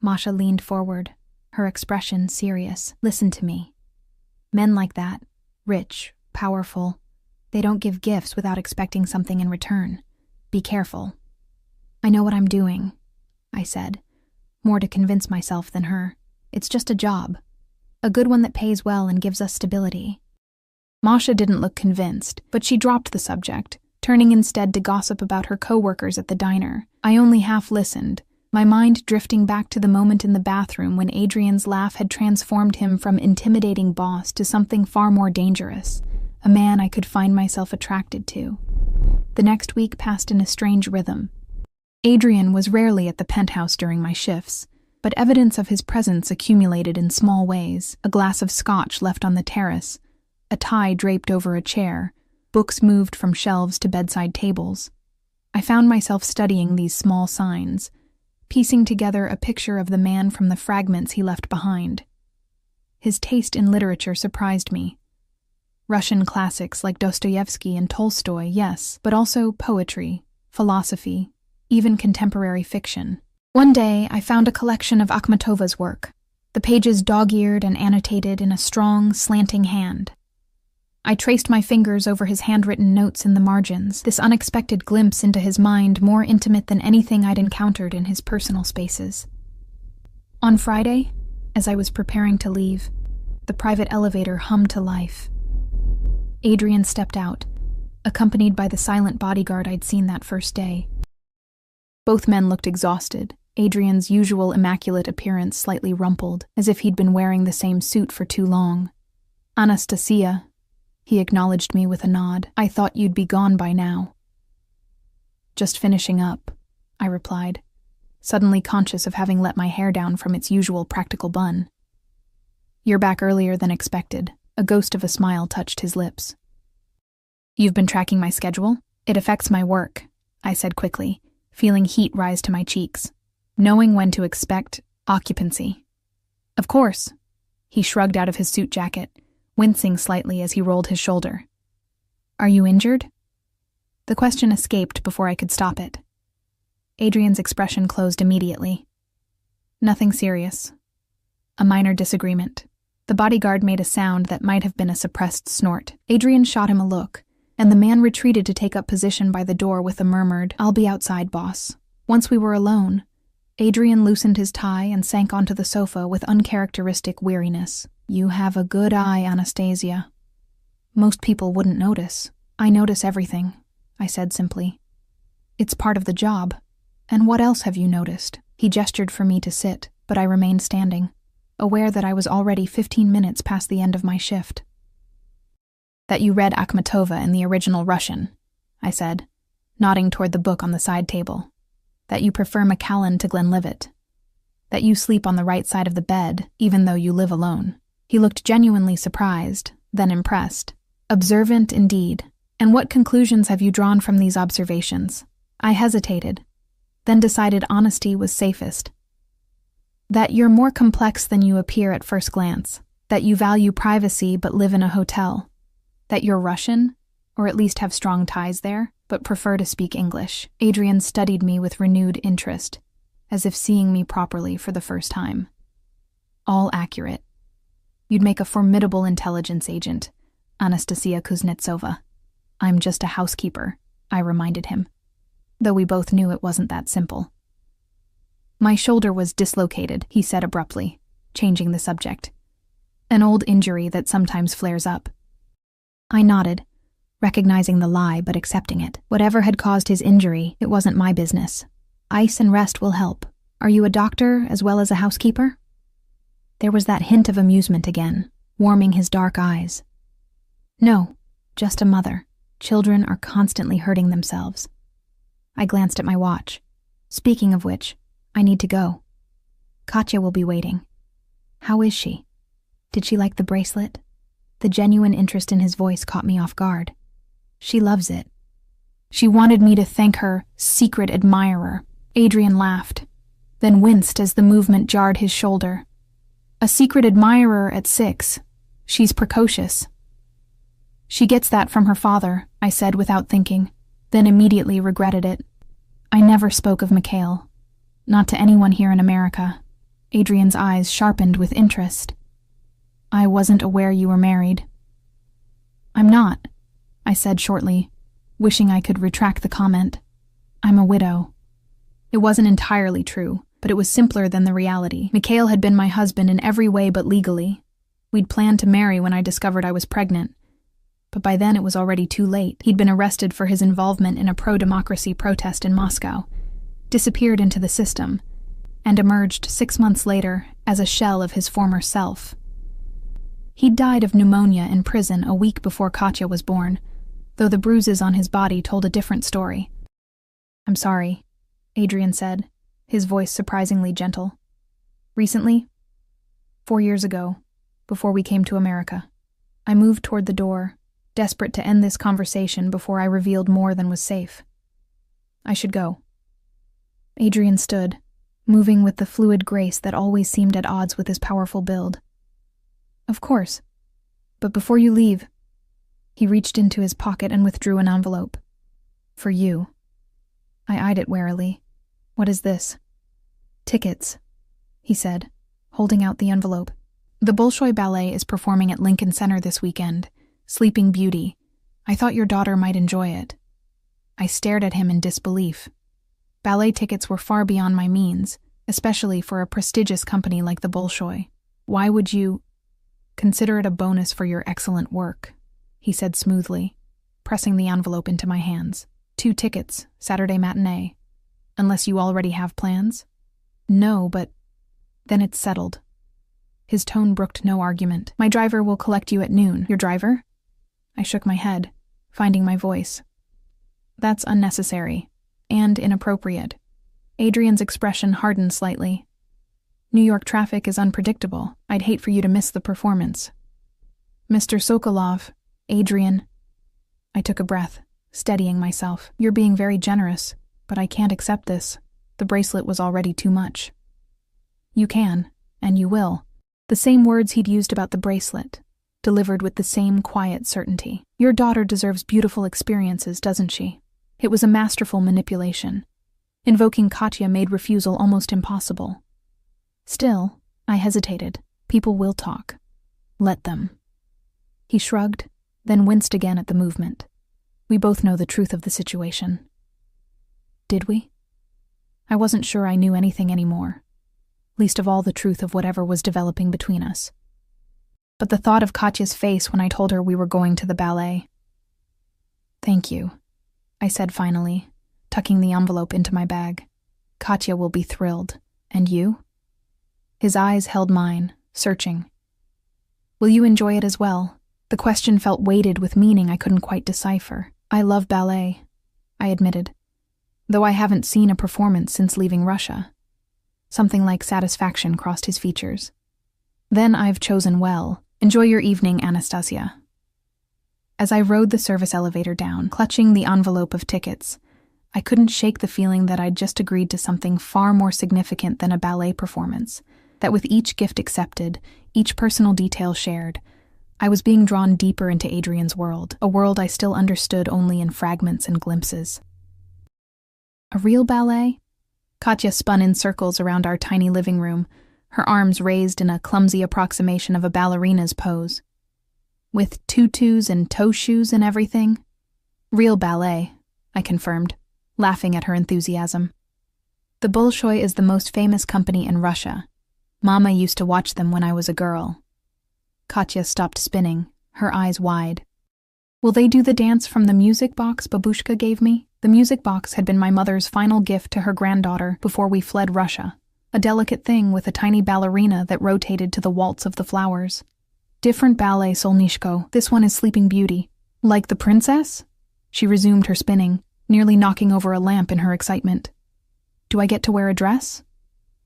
Masha leaned forward, her expression serious. "Listen to me. Men like that, rich, powerful, they don't give gifts without expecting something in return. Be careful." "I know what I'm doing," I said, more to convince myself than her. "It's just a job. A good one that pays well and gives us stability." Masha didn't look convinced, but she dropped the subject, turning instead to gossip about her co-workers at the diner. I only half listened, my mind drifting back to the moment in the bathroom when Adrian's laugh had transformed him from intimidating boss to something far more dangerous, a man I could find myself attracted to. The next week passed in a strange rhythm. Adrian was rarely at the penthouse during my shifts, but evidence of his presence accumulated in small ways: a glass of scotch left on the terrace, a tie draped over a chair, books moved from shelves to bedside tables. I found myself studying these small signs, piecing together a picture of the man from the fragments he left behind. His taste in literature surprised me. Russian classics like Dostoevsky and Tolstoy, yes, but also poetry, philosophy, even contemporary fiction. One day, I found a collection of Akhmatova's work, the pages dog-eared and annotated in a strong, slanting hand. I traced my fingers over his handwritten notes in the margins, this unexpected glimpse into his mind more intimate than anything I'd encountered in his personal spaces. On Friday, as I was preparing to leave, the private elevator hummed to life. Adrian stepped out, accompanied by the silent bodyguard I'd seen that first day. Both men looked exhausted, Adrian's usual immaculate appearance slightly rumpled, as if he'd been wearing the same suit for too long. "Anastasia," he acknowledged me with a nod. "I thought you'd be gone by now." "Just finishing up," I replied, suddenly conscious of having let my hair down from its usual practical bun. "You're back earlier than expected." A ghost of a smile touched his lips. "You've been tracking my schedule? It affects my work," I said quickly, feeling heat rise to my cheeks, knowing when to expect occupancy. "Of course." He shrugged out of his suit jacket, wincing slightly as he rolled his shoulder. "Are you injured?" The question escaped before I could stop it. Adrian's expression closed immediately. Nothing serious. A minor disagreement. The bodyguard made a sound that might have been a suppressed snort. Adrian shot him a look, and the man retreated to take up position by the door with a murmured, "I'll be outside, boss." Once we were alone, Adrian loosened his tie and sank onto the sofa with uncharacteristic weariness. "You have a good eye, Anastasia." "Most people wouldn't notice. I notice everything," I said simply. "It's part of the job. And what else have you noticed?" He gestured for me to sit, but I remained standing, aware that I was already 15 minutes past the end of my shift. "That you read Akhmatova in the original Russian," I said, nodding toward the book on the side table. "That you prefer Macallan to Glenlivet. That you sleep on the right side of the bed, even though you live alone." He looked genuinely surprised, then impressed. "Observant indeed. And what conclusions have you drawn from these observations?" I hesitated, then decided honesty was safest. "That you're more complex than you appear at first glance. That you value privacy but live in a hotel. That you're Russian, or at least have strong ties there, but prefer to speak English." Adrian studied me with renewed interest, as if seeing me properly for the first time. "All accurate. You'd make a formidable intelligence agent, Anastasia Kuznetsova." "I'm just a housekeeper," I reminded him, though we both knew it wasn't that simple. "My shoulder was dislocated," he said abruptly, changing the subject. "An old injury that sometimes flares up." I nodded, recognizing the lie but accepting it. Whatever had caused his injury, it wasn't my business. "Ice and rest will help. Are you a doctor as well as a housekeeper?" There was that hint of amusement again, warming his dark eyes. "No, just a mother. Children are constantly hurting themselves." I glanced at my watch. "Speaking of which, I need to go. Katya will be waiting." "How is she? Did she like the bracelet?" The genuine interest in his voice caught me off guard. "She loves it. She wanted me to thank her secret admirer." Adrian laughed, then winced as the movement jarred his shoulder. "A secret admirer at 6. She's precocious." "She gets that from her father," I said without thinking, then immediately regretted it. I never spoke of Mikhail. Not to anyone here in America. Adrian's eyes sharpened with interest. "I wasn't aware you were married." "I'm not," I said shortly, wishing I could retract the comment. "I'm a widow." It wasn't entirely true, but it was simpler than the reality. Mikhail had been my husband in every way but legally. We'd planned to marry when I discovered I was pregnant. But by then it was already too late. He'd been arrested for his involvement in a pro-democracy protest in Moscow, disappeared into the system, and emerged 6 months later as a shell of his former self. He'd died of pneumonia in prison a week before Katya was born, though the bruises on his body told a different story. "I'm sorry," Adrian said, his voice surprisingly gentle. "Recently? 4 years ago, before we came to America." I moved toward the door, desperate to end this conversation before I revealed more than was safe. "I should go." Adrian stood, moving with the fluid grace that always seemed at odds with his powerful build. "Of course. But before you leave..." He reached into his pocket and withdrew an envelope. "For you." I eyed it warily. "What is this?" "Tickets," he said, holding out the envelope. "The Bolshoi Ballet is performing at Lincoln Center this weekend. Sleeping Beauty. I thought your daughter might enjoy it." I stared at him in disbelief. Ballet tickets were far beyond my means, especially for a prestigious company like the Bolshoi. "Why would you..." "Consider it a bonus for your excellent work," he said smoothly, pressing the envelope into my hands. 2 tickets, Saturday matinee. Unless you already have plans?" "No, but..." "Then it's settled." His tone brooked no argument. "My driver will collect you at noon." "Your driver?" I shook my head, finding my voice. "That's unnecessary. And inappropriate." Adrian's expression hardened slightly. "New York traffic is unpredictable. I'd hate for you to miss the performance." "Mr. Sokolov, Adrian..." I took a breath, steadying myself. "You're being very generous, but I can't accept this. The bracelet was already too much." "You can, and you will." The same words he'd used about the bracelet, delivered with the same quiet certainty. "Your daughter deserves beautiful experiences, doesn't she? It was a masterful manipulation. Invoking Katya made refusal almost impossible. Still, I hesitated. People will talk. Let them. He shrugged, then winced again at the movement. We both know the truth of the situation. Did we? I wasn't sure I knew anything anymore, least of all the truth of whatever was developing between us. But the thought of Katya's face when I told her we were going to the ballet. Thank you, I said finally, tucking the envelope into my bag. Katya will be thrilled. And you? His eyes held mine, searching. Will you enjoy it as well? The question felt weighted with meaning I couldn't quite decipher. I love ballet, I admitted, though I haven't seen a performance since leaving Russia. Something like satisfaction crossed his features. Then I've chosen well. Enjoy your evening, Anastasia. As I rode the service elevator down, clutching the envelope of tickets, I couldn't shake the feeling that I'd just agreed to something far more significant than a ballet performance, that with each gift accepted, each personal detail shared, I was being drawn deeper into Adrian's world, a world I still understood only in fragments and glimpses. A real ballet? Katya spun in circles around our tiny living room, her arms raised in a clumsy approximation of a ballerina's pose. With tutus and toe shoes and everything? Real ballet, I confirmed, laughing at her enthusiasm. The Bolshoi is the most famous company in Russia. Mama used to watch them when I was a girl. Katya stopped spinning, her eyes wide. Will they do the dance from the music box Babushka gave me? The music box had been my mother's final gift to her granddaughter before we fled Russia, a delicate thing with a tiny ballerina that rotated to the waltz of the flowers. Different ballet, Solnishko. This one is Sleeping Beauty. Like the princess? She resumed her spinning, nearly knocking over a lamp in her excitement. Do I get to wear a dress?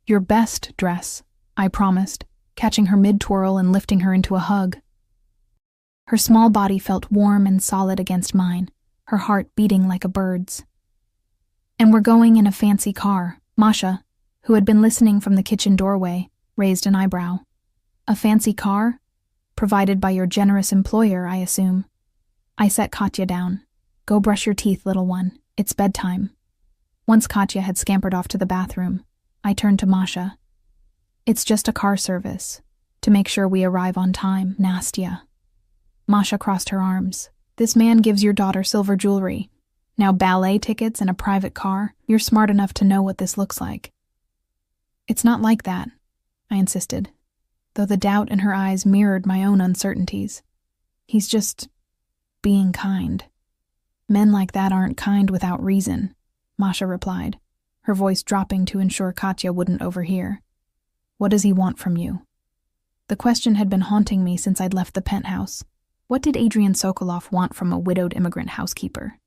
Your best dress, I promised, catching her mid-twirl and lifting her into a hug. Her small body felt warm and solid against mine, her heart beating like a bird's. And we're going in a fancy car. Masha, who had been listening from the kitchen doorway, raised an eyebrow. A fancy car? Provided by your generous employer, I assume. I set Katya down. Go brush your teeth, little one. It's bedtime. Once Katya had scampered off to the bathroom, I turned to Masha. It's just a car service, to make sure we arrive on time, Nastya. Masha crossed her arms. This man gives your daughter silver jewelry. Now ballet tickets and a private car? You're smart enough to know what this looks like. It's not like that, I insisted, though the doubt in her eyes mirrored my own uncertainties. He's just being kind. Men like that aren't kind without reason, Masha replied, her voice dropping to ensure Katya wouldn't overhear. What does he want from you? The question had been haunting me since I'd left the penthouse. What did Adrian Sokolov want from a widowed immigrant housekeeper?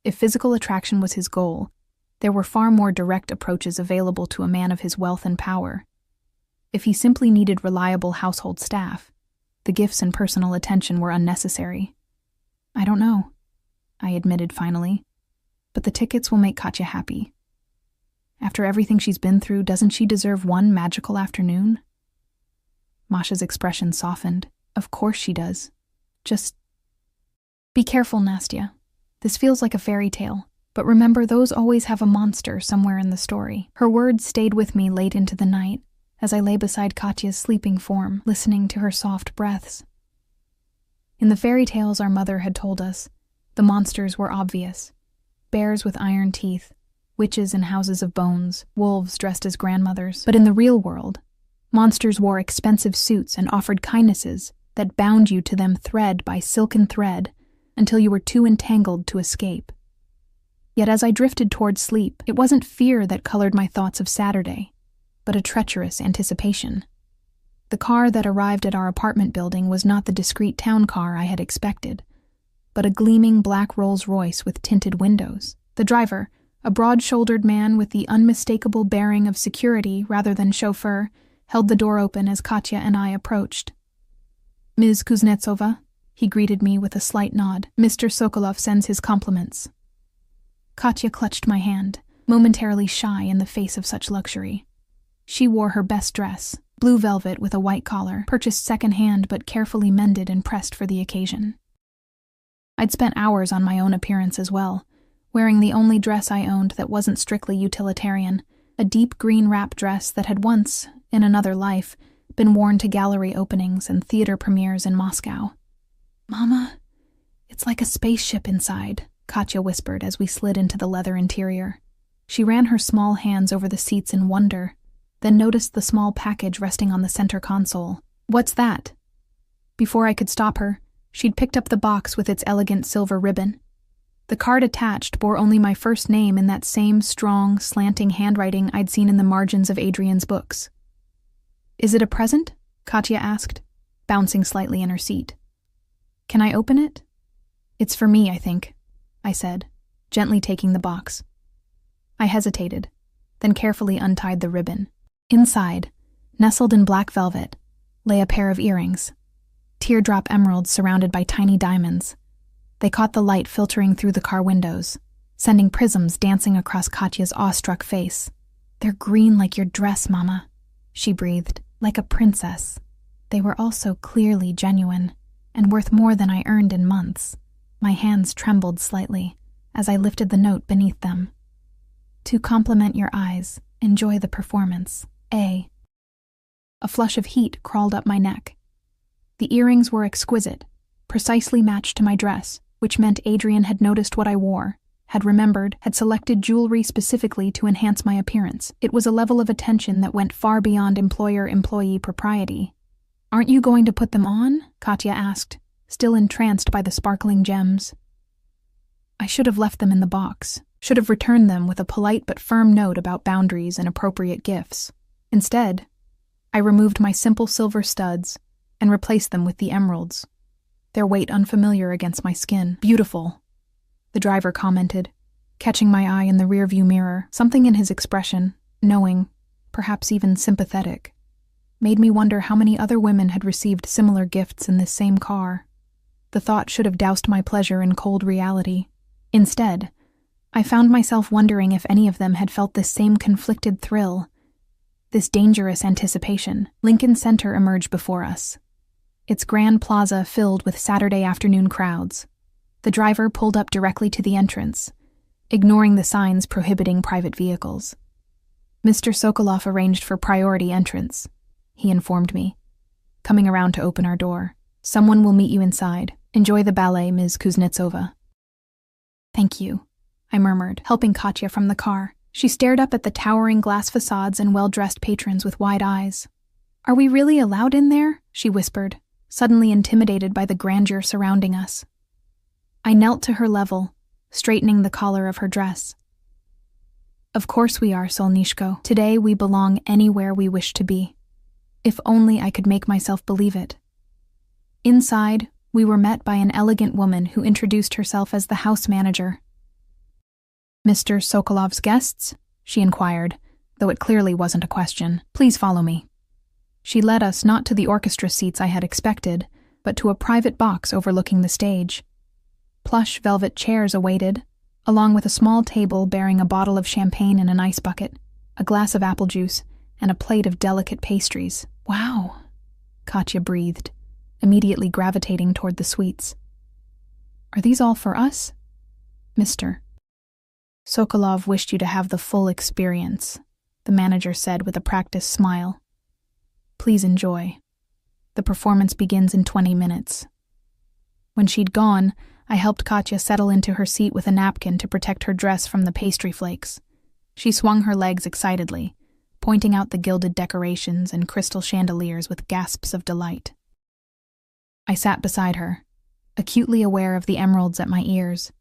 If physical attraction was his goal, there were far more direct approaches available to a man of his wealth and power. If he simply needed reliable household staff, the gifts and personal attention were unnecessary. I don't know, I admitted finally, but the tickets will make Katya happy. After everything she's been through, doesn't she deserve one magical afternoon? Masha's expression softened. Of course she does. Just be careful, Nastya. This feels like a fairy tale, but remember, those always have a monster somewhere in the story. Her words stayed with me late into the night, as I lay beside Katya's sleeping form, listening to her soft breaths. In the fairy tales our mother had told us, the monsters were obvious. Bears with iron teeth, witches in houses of bones, wolves dressed as grandmothers. But in the real world, monsters wore expensive suits and offered kindnesses that bound you to them thread by silken thread until you were too entangled to escape. Yet as I drifted toward sleep, it wasn't fear that colored my thoughts of Saturday, but a treacherous anticipation. The car that arrived at our apartment building was not the discreet town car I had expected, but a gleaming black Rolls-Royce with tinted windows. The driver, a broad-shouldered man with the unmistakable bearing of security rather than chauffeur, held the door open as Katya and I approached. Ms. Kuznetsova, he greeted me with a slight nod. Mr. Sokolov sends his compliments. Katya clutched my hand, momentarily shy in the face of such luxury. She wore her best dress, blue velvet with a white collar, purchased second-hand but carefully mended and pressed for the occasion. I'd spent hours on my own appearance as well, wearing the only dress I owned that wasn't strictly utilitarian, a deep green wrap dress that had once, in another life, been worn to gallery openings and theater premieres in Moscow. "Mama, it's like a spaceship inside," Katya whispered as we slid into the leather interior. She ran her small hands over the seats in wonder, then noticed the small package resting on the center console. "What's that?" Before I could stop her, she'd picked up the box with its elegant silver ribbon. The card attached bore only my first name in that same strong, slanting handwriting I'd seen in the margins of Adrian's books. "Is it a present?" Katya asked, bouncing slightly in her seat. "Can I open it?" "It's for me, I think," I said, gently taking the box. I hesitated, then carefully untied the ribbon. Inside, nestled in black velvet, lay a pair of earrings, teardrop emeralds surrounded by tiny diamonds. They caught the light filtering through the car windows, sending prisms dancing across Katya's awestruck face. "They're green like your dress, Mama," she breathed, "like a princess." They were also clearly genuine, and worth more than I earned in months. My hands trembled slightly as I lifted the note beneath them. "To compliment your eyes, enjoy the performance, A." A flush of heat crawled up my neck. The earrings were exquisite, precisely matched to my dress, which meant Adrian had noticed what I wore, had remembered, had selected jewelry specifically to enhance my appearance. It was a level of attention that went far beyond employer-employee propriety. "Aren't you going to put them on?" Katya asked, still entranced by the sparkling gems. I should have left them in the box, should have returned them with a polite but firm note about boundaries and appropriate gifts. Instead, I removed my simple silver studs and replaced them with the emeralds, their weight unfamiliar against my skin. "Beautiful," the driver commented, catching my eye in the rearview mirror. Something in his expression, knowing, perhaps even sympathetic, made me wonder how many other women had received similar gifts in this same car. The thought should have doused my pleasure in cold reality. Instead, I found myself wondering if any of them had felt this same conflicted thrill, this dangerous anticipation. Lincoln Center emerged before us, its grand plaza filled with Saturday afternoon crowds. The driver pulled up directly to the entrance, ignoring the signs prohibiting private vehicles. "Mr. Sokolov arranged for priority entrance," he informed me, coming around to open our door. "Someone will meet you inside. Enjoy the ballet, Ms. Kuznetsova." "Thank you," I murmured, helping Katya from the car. She stared up at the towering glass facades and well-dressed patrons with wide eyes. "Are we really allowed in there?" she whispered, suddenly intimidated by the grandeur surrounding us. I knelt to her level, straightening the collar of her dress. "Of course we are, Solnishko. Today we belong anywhere we wish to be. If only I could make myself believe it." Inside, we were met by an elegant woman who introduced herself as the house manager. "Mr. Sokolov's guests?" she inquired, though it clearly wasn't a question. "Please follow me." She led us not to the orchestra seats I had expected, but to a private box overlooking the stage. Plush velvet chairs awaited, along with a small table bearing a bottle of champagne in an ice bucket, a glass of apple juice, and a plate of delicate pastries. "Wow," Katya breathed, immediately gravitating toward the sweets. "Are these all for us?" "Mr. Sokolov wished you to have the full experience," the manager said with a practiced smile. "Please enjoy. The performance begins in 20 minutes. When she'd gone, I helped Katya settle into her seat with a napkin to protect her dress from the pastry flakes. She swung her legs excitedly, pointing out the gilded decorations and crystal chandeliers with gasps of delight. I sat beside her, acutely aware of the emeralds at my ears,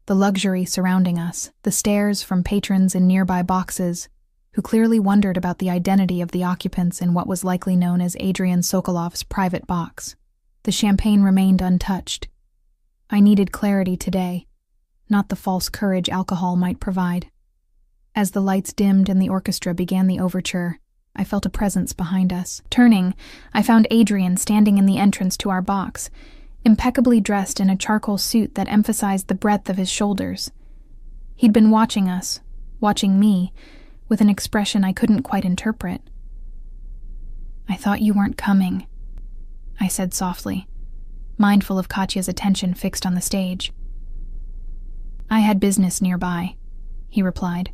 the luxury surrounding us, the stares from patrons in nearby boxes, who clearly wondered about the identity of the occupants in what was likely known as Adrian Sokolov's private box. The champagne remained untouched. I needed clarity today, not the false courage alcohol might provide. As the lights dimmed and the orchestra began the overture, I felt a presence behind us. Turning, I found Adrian standing in the entrance to our box, impeccably dressed in a charcoal suit that emphasized the breadth of his shoulders. He'd been watching us, watching me, with an expression I couldn't quite interpret. "I thought you weren't coming," I said softly, mindful of Katya's attention fixed on the stage. I had business nearby, he replied,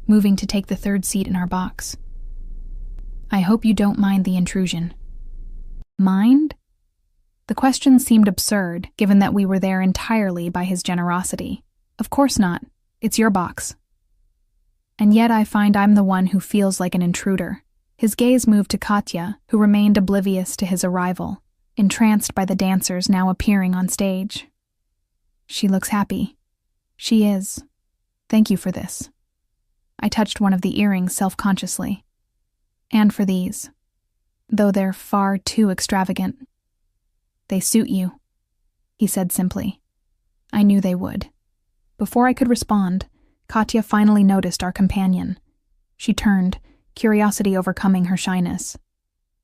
moving to take the third seat in our box. I hope you don't mind the intrusion. Mind? The question seemed absurd, given that we were there entirely by his generosity. Of course not. It's your box. And yet I find I'm the one who feels like an intruder. His gaze moved to Katya, who remained oblivious to his arrival, entranced by the dancers now appearing on stage. She looks happy. She is. Thank you for this. I touched one of the earrings self-consciously. And for these. Though they're far too extravagant. They suit you, he said simply. I knew they would. Before I could respond, Katya finally noticed our companion. She turned, curiosity overcoming her shyness.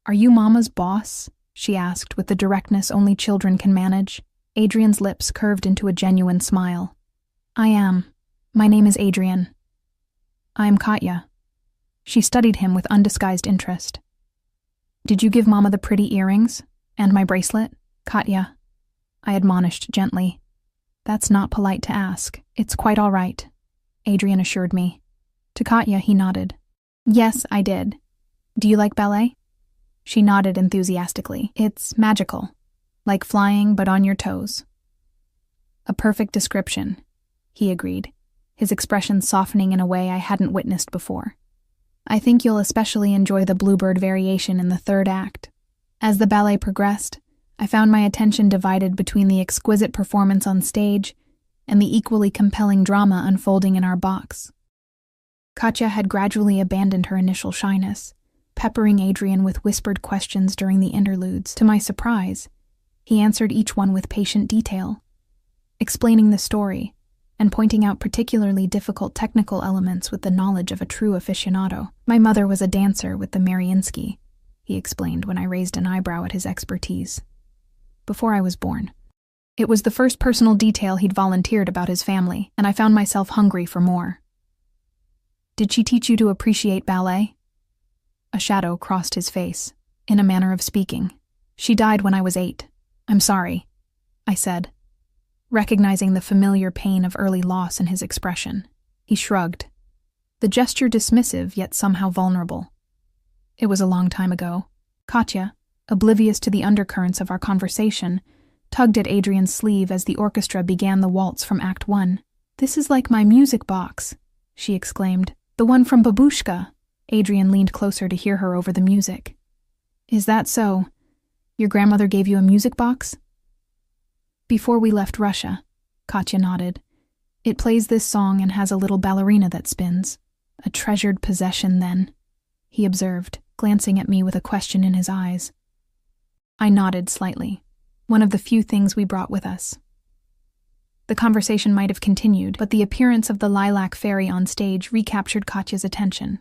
Are you Mama's boss? She asked with the directness only children can manage. Adrian's lips curved into a genuine smile. I am. My name is Adrian. I am Katya. She studied him with undisguised interest. Did you give Mama the pretty earrings? And my bracelet? Katya, I admonished gently. That's not polite to ask. It's quite all right, Adrian assured me. To Katya, he nodded. Yes, I did. Do you like ballet? She nodded enthusiastically. It's magical. Like flying, but on your toes. A perfect description, he agreed, his expression softening in a way I hadn't witnessed before. I think you'll especially enjoy the bluebird variation in the third act. As the ballet progressed, I found my attention divided between the exquisite performance on stage and the equally compelling drama unfolding in our box. Katya had gradually abandoned her initial shyness, peppering Adrian with whispered questions during the interludes. To my surprise, he answered each one with patient detail, explaining the story and pointing out particularly difficult technical elements with the knowledge of a true aficionado. My mother was a dancer with the Mariinsky, he explained when I raised an eyebrow at his expertise. Before I was born. It was the first personal detail he'd volunteered about his family, and I found myself hungry for more. Did she teach you to appreciate ballet? A shadow crossed his face, in a manner of speaking. She died when I was 8. I'm sorry, I said, recognizing the familiar pain of early loss in his expression. He shrugged, the gesture dismissive yet somehow vulnerable. It was a long time ago. Katya, oblivious to the undercurrents of our conversation, tugged at Adrian's sleeve as the orchestra began the waltz from Act 1. This is like my music box, she exclaimed. The one from Babushka. Adrian leaned closer to hear her over the music. Is that so? Your grandmother gave you a music box? Before we left Russia, Katya nodded. It plays this song and has a little ballerina that spins. A treasured possession, then, he observed, glancing at me with a question in his eyes. I nodded slightly, one of the few things we brought with us. The conversation might have continued, but the appearance of the lilac fairy on stage recaptured Katya's attention.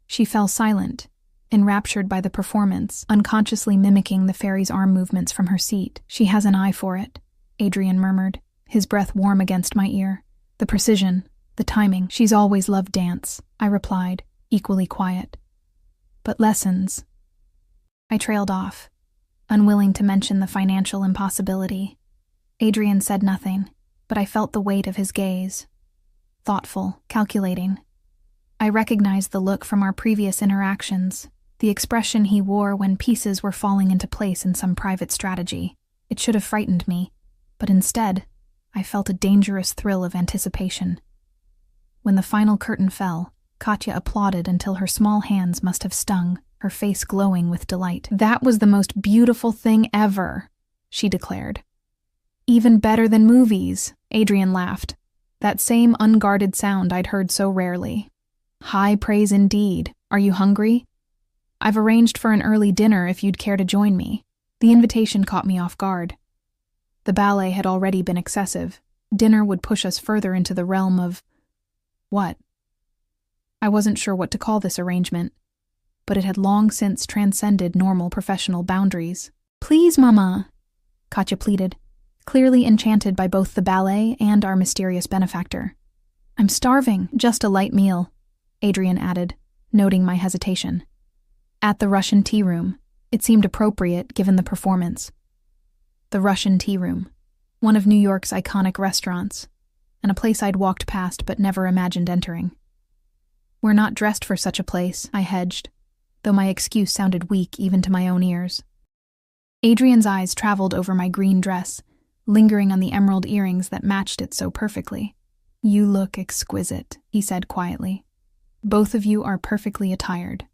She fell silent, enraptured by the performance, unconsciously mimicking the fairy's arm movements from her seat. She has an eye for it, Adrian murmured, his breath warm against my ear. The precision, the timing. She's always loved dance, I replied, equally quiet. But lessons. I trailed off, unwilling to mention the financial impossibility. Adrian said nothing, but I felt the weight of his gaze. Thoughtful, calculating. I recognized the look from our previous interactions, the expression he wore when pieces were falling into place in some private strategy. It should have frightened me, but instead, I felt a dangerous thrill of anticipation. When the final curtain fell, Katya applauded until her small hands must have stung, her face glowing with delight. That was the most beautiful thing ever, she declared. Even better than movies, Adrian laughed. That same unguarded sound I'd heard so rarely. High praise indeed. Are you hungry? I've arranged for an early dinner if you'd care to join me. The invitation caught me off guard. The ballet had already been excessive. Dinner would push us further into the realm of... what? I wasn't sure what to call this arrangement, but it had long since transcended normal professional boundaries. Please, Mama, Katya pleaded, clearly enchanted by both the ballet and our mysterious benefactor. I'm starving. Just a light meal, Adrian added, noting my hesitation. At the Russian tea room, it seemed appropriate given the performance. The Russian tea room, one of New York's iconic restaurants. and a place I'd walked past but never imagined entering. "We're not dressed for such a place," I hedged, though my excuse sounded weak even to my own ears. Adrian's eyes traveled over my green dress, lingering on the emerald earrings that matched it so perfectly. "You look exquisite," he said quietly. "Both of you are perfectly attired."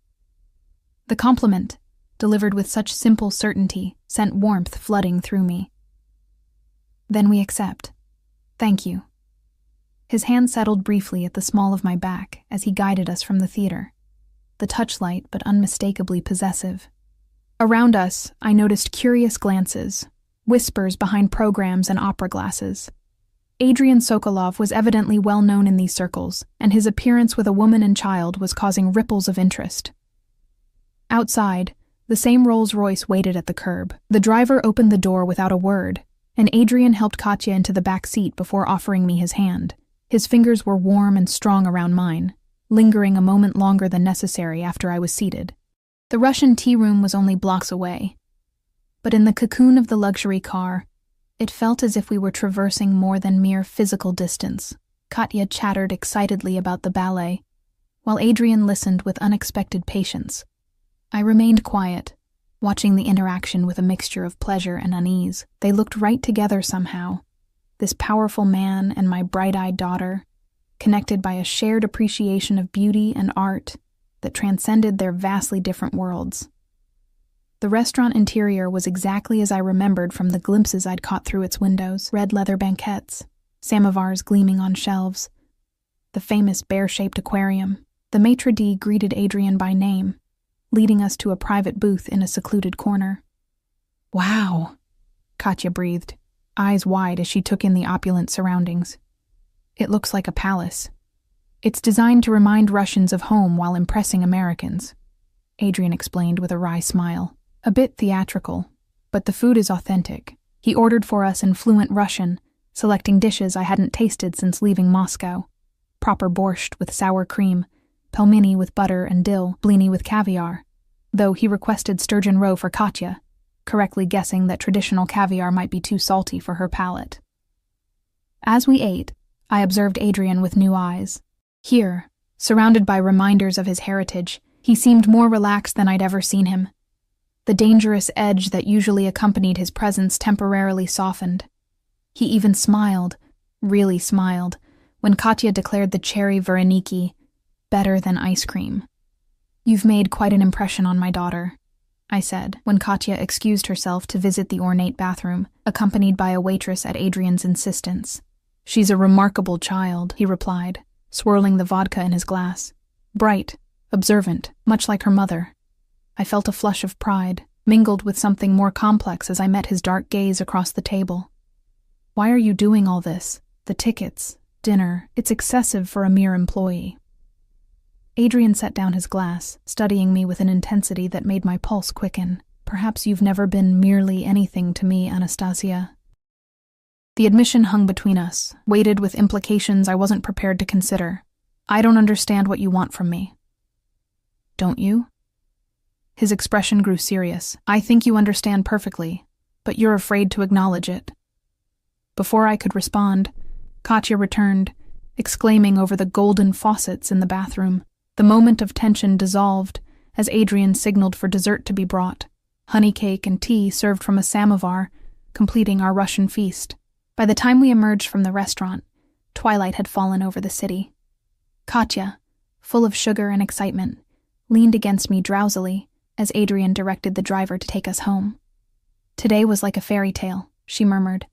The compliment, delivered with such simple certainty, sent warmth flooding through me. "Then we accept. Thank you." His hand settled briefly at the small of my back as he guided us from the theater, the touch light but unmistakably possessive. Around us, I noticed curious glances, whispers behind programs and opera glasses. Adrian Sokolov was evidently well known in these circles, and his appearance with a woman and child was causing ripples of interest. Outside, the same Rolls-Royce waited at the curb. The driver opened the door without a word, and Adrian helped Katya into the back seat before offering me his hand. His fingers were warm and strong around mine, lingering a moment longer than necessary after I was seated. The Russian tea room was only blocks away, but in the cocoon of the luxury car, it felt as if we were traversing more than mere physical distance. Katya chattered excitedly about the ballet, while Adrian listened with unexpected patience. I remained quiet, watching the interaction with a mixture of pleasure and unease. They looked right together somehow, this powerful man and my bright-eyed daughter, connected by a shared appreciation of beauty and art that transcended their vastly different worlds. The restaurant interior was exactly as I remembered from the glimpses I'd caught through its windows: red leather banquettes, samovars gleaming on shelves, the famous bear-shaped aquarium. The maitre d' greeted Adrian by name, leading us to a private booth in a secluded corner. "Wow," Katya breathed, eyes wide as she took in the opulent surroundings. "It looks like a palace. It's designed to remind Russians of home while impressing Americans," Adrian explained with a wry smile. "A bit theatrical, but the food is authentic." He ordered for us in fluent Russian, selecting dishes I hadn't tasted since leaving Moscow. Proper borscht with sour cream, pelmeni with butter and dill, blini with caviar, though he requested sturgeon roe for Katya, correctly guessing that traditional caviar might be too salty for her palate. As we ate, I observed Adrian with new eyes. Here, surrounded by reminders of his heritage, he seemed more relaxed than I'd ever seen him. The dangerous edge that usually accompanied his presence temporarily softened. He even smiled, really smiled, when Katya declared the cherry vareniki better than ice cream. "You've made quite an impression on my daughter," I said, when Katya excused herself to visit the ornate bathroom, accompanied by a waitress at Adrian's insistence. "She's a remarkable child," he replied, swirling the vodka in his glass. "Bright, observant, much like her mother." I felt a flush of pride, mingled with something more complex as I met his dark gaze across the table. "Why are you doing all this? The tickets, dinner, it's excessive for a mere employee." Adrian set down his glass, studying me with an intensity that made my pulse quicken. "Perhaps you've never been merely anything to me, Anastasia." The admission hung between us, weighted with implications I wasn't prepared to consider. "I don't understand what you want from me." "Don't you?" His expression grew serious. "I think you understand perfectly, but you're afraid to acknowledge it." Before I could respond, Katya returned, exclaiming over the golden faucets in the bathroom. The moment of tension dissolved as Adrian signaled for dessert to be brought, honey cake and tea served from a samovar, completing our Russian feast. By the time we emerged from the restaurant, twilight had fallen over the city. Katya, full of sugar and excitement, leaned against me drowsily as Adrian directed the driver to take us home. "Today was like a fairy tale," she murmured,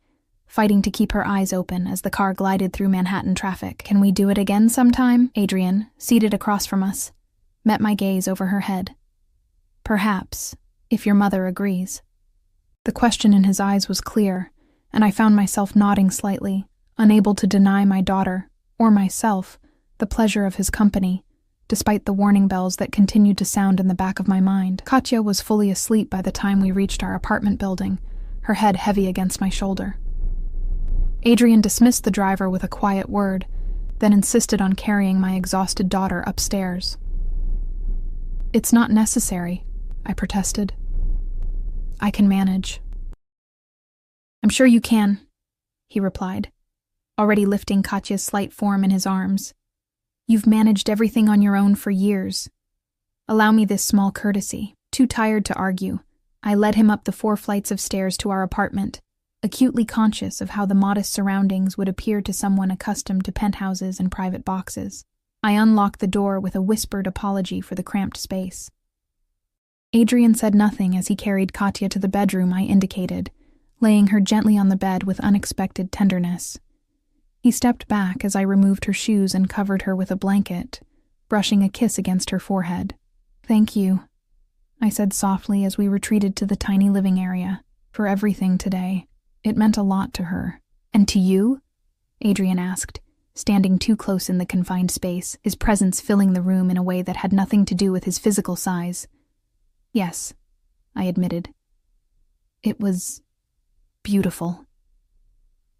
fighting to keep her eyes open as the car glided through Manhattan traffic. "Can we do it again sometime?" Adrian, seated across from us, met my gaze over her head. "Perhaps, if your mother agrees." The question in his eyes was clear, and I found myself nodding slightly, unable to deny my daughter, or myself, the pleasure of his company, despite the warning bells that continued to sound in the back of my mind. Katya was fully asleep by the time we reached our apartment building, her head heavy against my shoulder. Adrian dismissed the driver with a quiet word, then insisted on carrying my exhausted daughter upstairs. "It's not necessary," I protested. "I can manage." "I'm sure you can," he replied, already lifting Katya's slight form in his arms. "You've managed everything on your own for years. Allow me this small courtesy." Too tired to argue, I led him up the 4 flights of stairs to our apartment, acutely conscious of how the modest surroundings would appear to someone accustomed to penthouses and private boxes. I unlocked the door with a whispered apology for the cramped space. Adrian said nothing as he carried Katya to the bedroom I indicated, laying her gently on the bed with unexpected tenderness. He stepped back as I removed her shoes and covered her with a blanket, brushing a kiss against her forehead. "Thank you," I said softly as we retreated to the tiny living area, "for everything today. It meant a lot to her." "And to you?" Adrian asked, standing too close in the confined space, his presence filling the room in a way that had nothing to do with his physical size. "Yes," I admitted. "It was beautiful."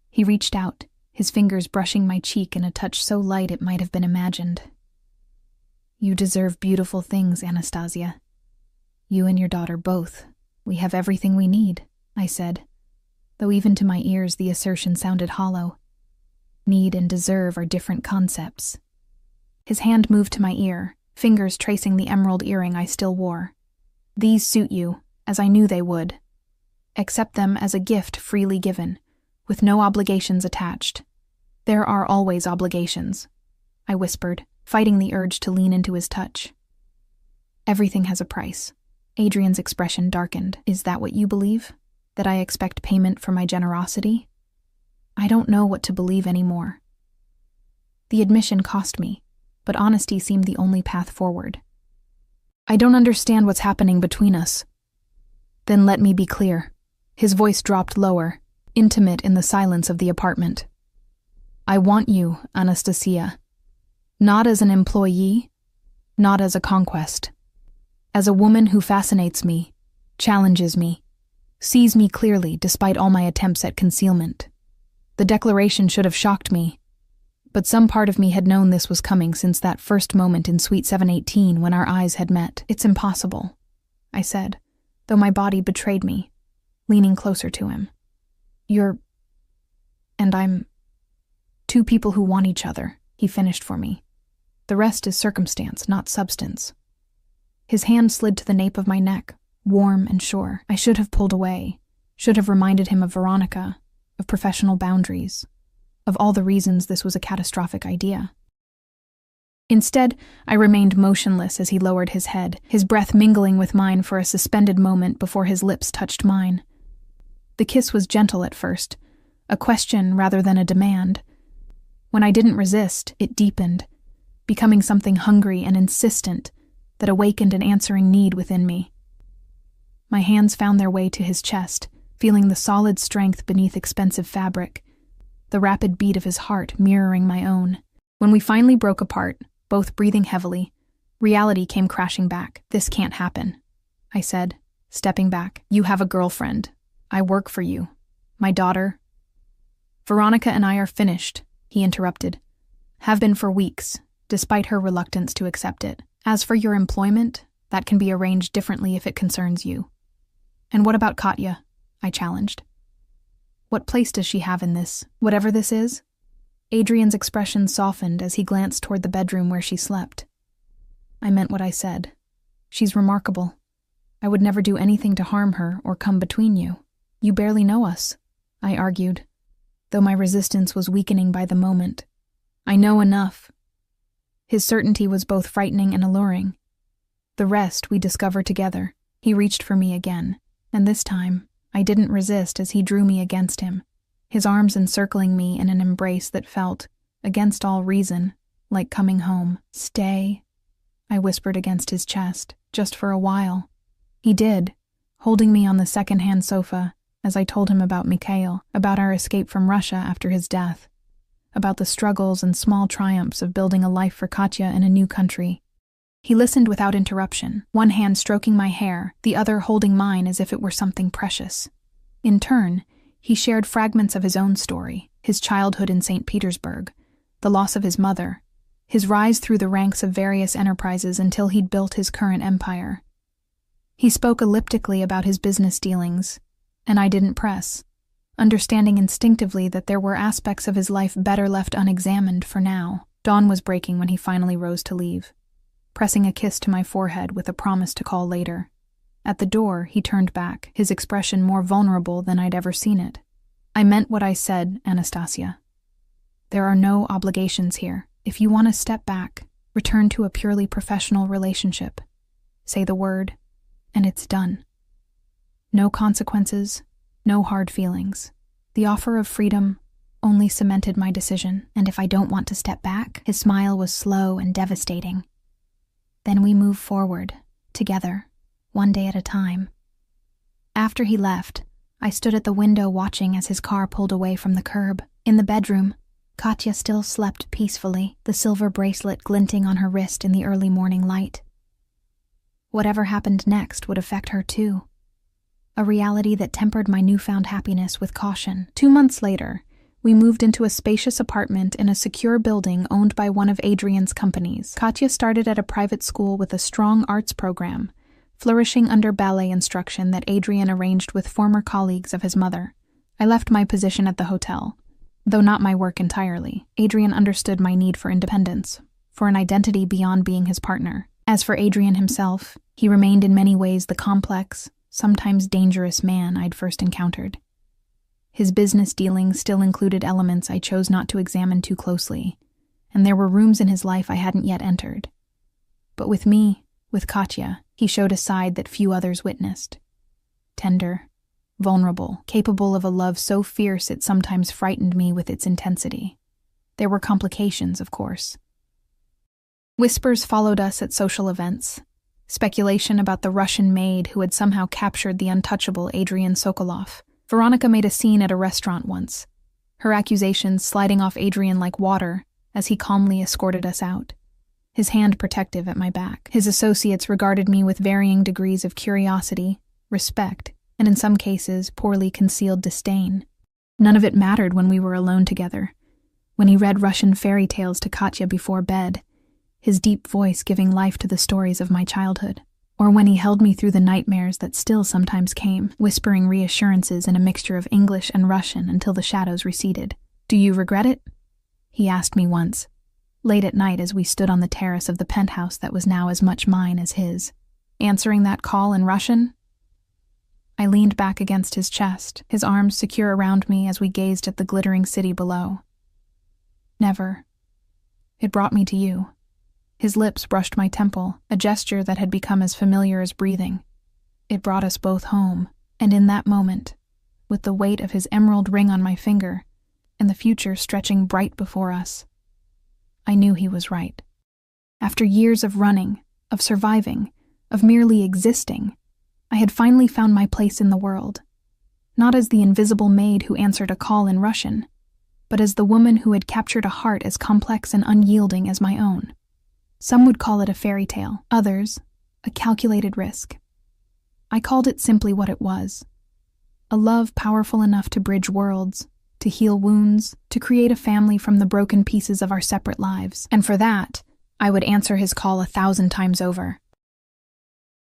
He reached out, his fingers brushing my cheek in a touch so light it might have been imagined. "You deserve beautiful things, Anastasia. You and your daughter both. We have everything we need," I said, though even to my ears the assertion sounded hollow. Need and deserve are different concepts. His hand moved to my ear, fingers tracing the emerald earring I still wore. "These suit you, as I knew they would. Accept them as a gift freely given, with no obligations attached." "There are always obligations," I whispered, fighting the urge to lean into his touch. "Everything has a price." Adrian's expression darkened. "Is that what you believe? That I expect payment for my generosity?" I don't know what to believe anymore. The admission cost me, but honesty seemed the only path forward. "I don't understand what's happening between us." "Then let me be clear." His voice dropped lower, intimate in the silence of the apartment. "I want you, Anastasia. Not as an employee, not as a conquest. As a woman who fascinates me, challenges me, sees me clearly despite all my attempts at concealment. The declaration should have shocked me, but some part of me had known this was coming since that first moment in Suite 718 when our eyes had met. "It's impossible," I said, though my body betrayed me, leaning closer to him. "You're... and I'm... 2 people who want each other," he finished for me. "The rest is circumstance, not substance." His hand slid to the nape of my neck, warm and sure. I should have pulled away, should have reminded him of Veronica, of professional boundaries, of all the reasons this was a catastrophic idea. Instead, I remained motionless as he lowered his head, his breath mingling with mine for a suspended moment before his lips touched mine. The kiss was gentle at first, a question rather than a demand. When I didn't resist, it deepened, becoming something hungry and insistent that awakened an answering need within me. My hands found their way to his chest, feeling the solid strength beneath expensive fabric, the rapid beat of his heart mirroring my own. When we finally broke apart, both breathing heavily, reality came crashing back. "This can't happen," I said, stepping back. "You have a girlfriend. I work for you. My daughter." "Veronica and I are finished," he interrupted. "Have been for weeks, despite her reluctance to accept it. As for your employment, that can be arranged differently if it concerns you." "And what about Katya?" I challenged. "What place does she have in this, whatever this is?" Adrian's expression softened as he glanced toward the bedroom where she slept. "I meant what I said. She's remarkable. I would never do anything to harm her or come between you. You barely know us," I argued, though my resistance was weakening by the moment. "I know enough." His certainty was both frightening and alluring. The rest we discovered together. He reached for me again, and this time I didn't resist as he drew me against him, his arms encircling me in an embrace that felt, against all reason, like coming home. "Stay," I whispered against his chest, "just for a while." He did, holding me on the second-hand sofa as I told him about Mikhail, about our escape from Russia after his death, about the struggles and small triumphs of building a life for Katya in a new country. He listened without interruption, one hand stroking my hair, the other holding mine as if it were something precious. In turn, he shared fragments of his own story, his childhood in St. Petersburg, the loss of his mother, his rise through the ranks of various enterprises until he'd built his current empire. He spoke elliptically about his business dealings, and I didn't press. understanding instinctively that there were aspects of his life better left unexamined for now. Dawn was breaking when he finally rose to leave, pressing a kiss to my forehead with a promise to call later. At the door, he turned back, his expression more vulnerable than I'd ever seen it. I meant what I said, Anastasia. There are no obligations here. If you want to step back, return to a purely professional relationship. Say the word, and it's done. No consequences, no hard feelings. The offer of freedom only cemented my decision, and if I don't want to step back, his smile was slow and devastating. Then we move forward, together, one day at a time. After he left, I stood at the window watching as his car pulled away from the curb. In the bedroom, Katya still slept peacefully, the silver bracelet glinting on her wrist in the early morning light. Whatever happened next would affect her too. A reality that tempered my newfound happiness with caution. 2 months later, we moved into a spacious apartment in a secure building owned by one of Adrian's companies. Katya started at a private school with a strong arts program, flourishing under ballet instruction that Adrian arranged with former colleagues of his mother. I left my position at the hotel, though not my work entirely. Adrian understood my need for independence, for an identity beyond being his partner. As for Adrian himself, he remained in many ways the complex, sometimes dangerous man I'd first encountered. His business dealings still included elements I chose not to examine too closely, and there were rooms in his life I hadn't yet entered. But with me, with Katya, he showed a side that few others witnessed. Tender, vulnerable, capable of a love so fierce it sometimes frightened me with its intensity. There were complications, of course. Whispers followed us at social events. Speculation about the Russian maid who had somehow captured the untouchable Adrian Sokolov. Veronica made a scene at a restaurant once, her accusations sliding off Adrian like water as he calmly escorted us out, his hand protective at my back. His associates regarded me with varying degrees of curiosity, respect, and in some cases, poorly concealed disdain. None of it mattered when we were alone together. When he read Russian fairy tales to Katya before bed, his deep voice giving life to the stories of my childhood. Or when he held me through the nightmares that still sometimes came, whispering reassurances in a mixture of English and Russian until the shadows receded. "Do you regret it?" he asked me once, late at night as we stood on the terrace of the penthouse that was now as much mine as his. Answering that call in Russian? I leaned back against his chest, his arms secure around me as we gazed at the glittering city below. Never. It brought me to you. His lips brushed my temple, a gesture that had become as familiar as breathing. It brought us both home, and in that moment, with the weight of his emerald ring on my finger, and the future stretching bright before us, I knew he was right. After years of running, of surviving, of merely existing, I had finally found my place in the world, not as the invisible maid who answered a call in Russian, but as the woman who had captured a heart as complex and unyielding as my own. Some would call it a fairy tale, others, a calculated risk. I called it simply what it was. A love powerful enough to bridge worlds, to heal wounds, to create a family from the broken pieces of our separate lives. And for that, I would answer his call 1,000 times over.